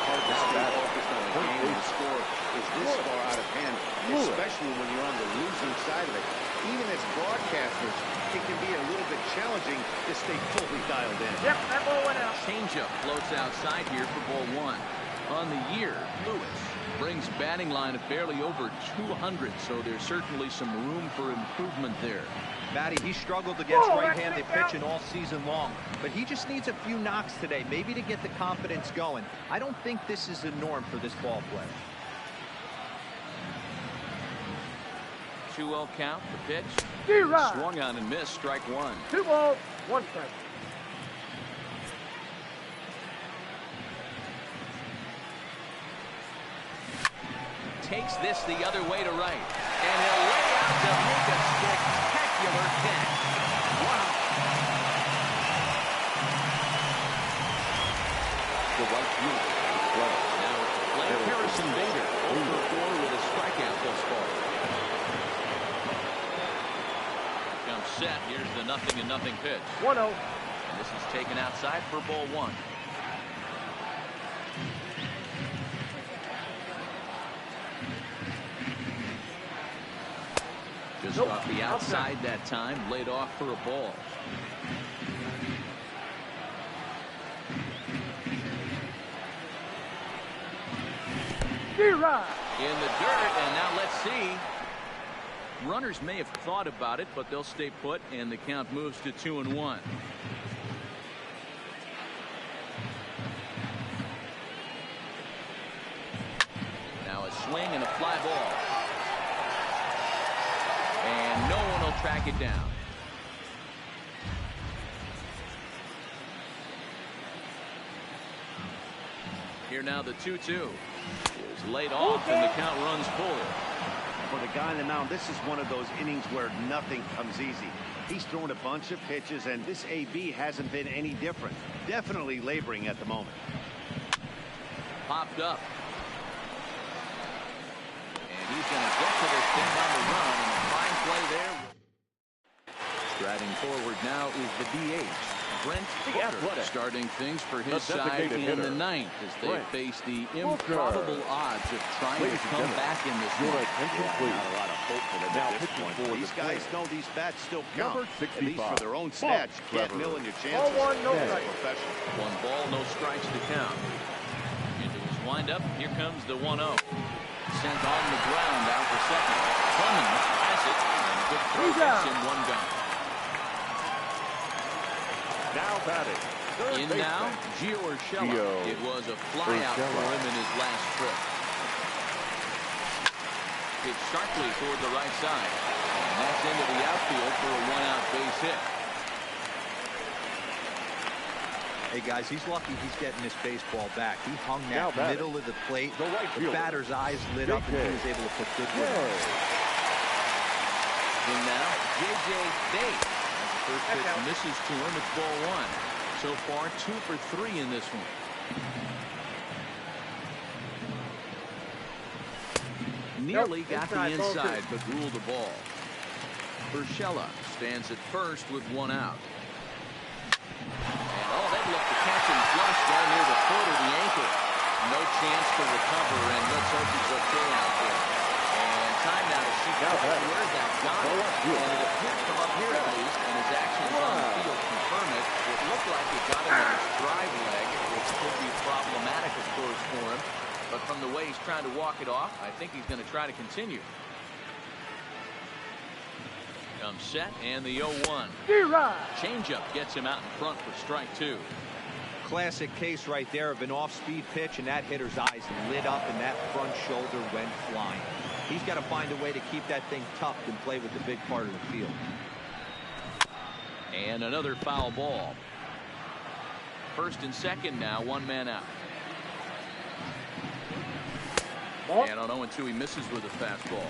Hard to stay focused on a game when the score is this far out of hand, especially when you're on the losing side of it. Even as broadcasters, it can be a little bit challenging to stay fully dialed in. Yep, that ball went out. Changeup floats outside here for ball one. On the year, Lewis brings batting line of barely over 200, so there's certainly some room for improvement there. Matty, he struggled against right-handed pitching all season long, but he just needs a few knocks today, maybe to get the confidence going. I don't think this is the norm for this ball player. 2-0 count, the pitch. D-Rod. Swung on and missed, strike one. 2 balls, 1 strike. Takes this the other way to right. And he'll lay out to make a spectacular catch. Wow. The right field is play. Now it's the play. Harrison Bader, 0-4 with a strikeout thus far. Comes set. Here's the 0-0 pitch. 1-0. And this is taken outside for ball one. Just off the outside that time, laid off for a ball. D-Rod. In the dirt, and now let's see. Runners may have thought about it, but they'll stay put, and the count moves to 2-1. Now a swing and a fly ball. And no one will track it down. Here now the 2-2 is laid off, and the count runs forward. For the guy on the mound, this is one of those innings where nothing comes easy. He's thrown a bunch of pitches, and this AB hasn't been any different. Definitely laboring at the moment. Popped up. And he's going to get to this thing on the run, and a fine play there. Striding forward now is the DH, Brent Hooker, starting things for his side in the ninth as they face the improbable odds of trying to come back in this game. Not a lot of hope for them at this point. These guys know these bats still count. At least for their own stats, you can't mill in your chances. 0-1, no strike. Professional. 1 ball, no strikes to count. Into his windup, here comes the 1-0. Sent on the ground out for second. Clemens has it, and a good throw gets in 1 gun. Now batting. In now, Gio Urshela. It was a flyout for him in his last trip. Hit sharply toward the right side. And that's into the outfield for a 1-out base hit. Hey guys, he's lucky he's getting this baseball back. He hung that middle of the plate. The batter's eyes lit up, and he was able to put good wood on it. In now, J.J. Bates. First pitch misses to him. It's ball one. So far, 2 for 3 in this one. Nearly got the inside, but ruled the ball. Urshela stands at first with 1 out. And they'd look to catch him flush down near the foot or the ankle. No chance to recover, and let's hope he's okay out there. And time now to see where that got him. And it appears from up here at least, and his actions on the field confirm it. It looked like it got him on his drive leg, which could be problematic, of course, for him. But from the way he's trying to walk it off, I think he's going to try to continue. Comes set, and the 0-1. D-Rod. Changeup gets him out in front for strike 2. classic case right there of an off-speed pitch, and that hitter's eyes lit up and that front shoulder went flying. He's got to find a way to keep that thing tucked and play with the big part of the field. And another foul ball. First and second now, one man out. And on 0-2, he misses with a fastball.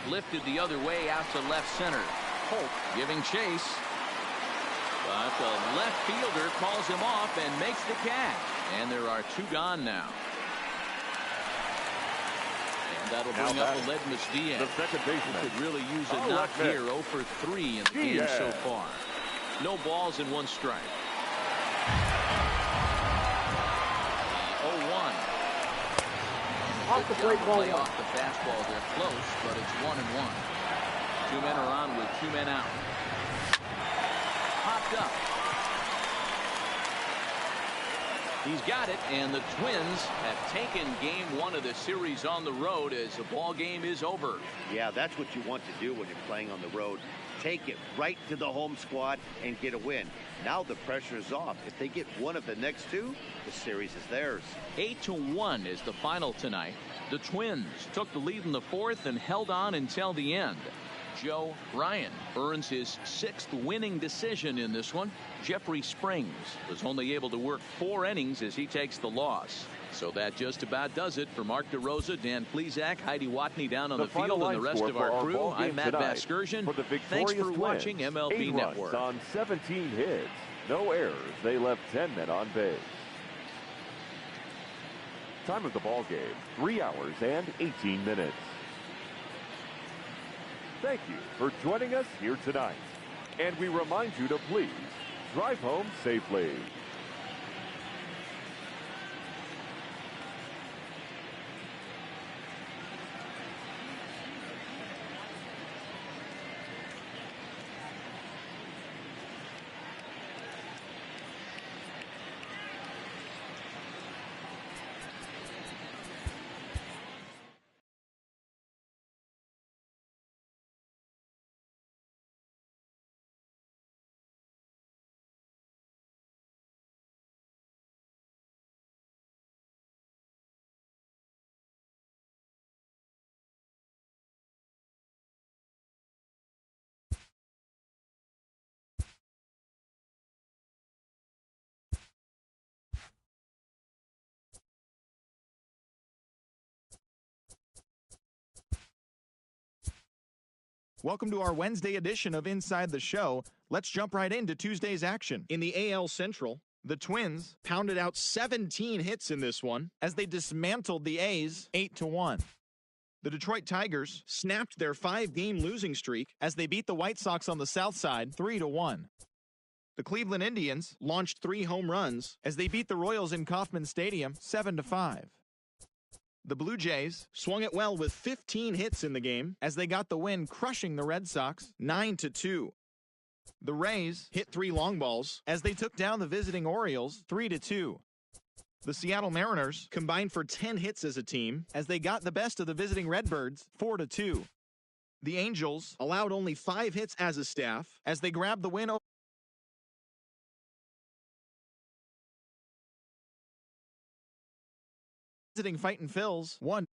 Lifted the other way out to left center. Holt giving chase. But the left fielder calls him off and makes the catch. And there are two gone now. And that'll bring up Aledmus Diaz. The second baseman Could really use a knock here. 0 for 3 in the game so far. No balls and one strike. 0-1. Off the plate, ball Play one. off the fastball. They're close, but it's 1-1. Two men are on with two men out. Popped up. He's got it, and the Twins have taken game one of the series on the road as the ball game is over. Yeah, that's what you want to do when you're playing on the road. Take it right to the home squad and get a win. Now the pressure is off. If they get one of the next two, the series is theirs. 8-1 is the final tonight. The Twins took the lead in the fourth and held on until the end. Joe Ryan earns his 6th winning decision in this one. Jeffrey Springs was only able to work 4 innings as he takes the loss. So that just about does it for Mark DeRosa, Dan Plesac, Heidi Watney down on the field, and the rest of our crew. I'm Matt Vasgersian. Thanks for watching MLB Network. On 17 hits, no errors. They left 10 men on base. Time of the ball game, 3 hours and 18 minutes. Thank you for joining us here tonight. And we remind you to please drive home safely. Welcome to our Wednesday edition of Inside the Show. Let's jump right into Tuesday's action. In the AL Central, the Twins pounded out 17 hits in this one as they dismantled the A's 8-1. The Detroit Tigers snapped their 5-game losing streak as they beat the White Sox on the South Side 3-1. The Cleveland Indians launched 3 home runs as they beat the Royals in Kauffman Stadium 7-5. The Blue Jays swung it well with 15 hits in the game as they got the win, crushing the Red Sox 9-2. The Rays hit 3 long balls as they took down the visiting Orioles 3-2. The Seattle Mariners combined for 10 hits as a team as they got the best of the visiting Redbirds 4-2. The Angels allowed only 5 hits as a staff as they grabbed the win over visiting Fightin' Phils 1.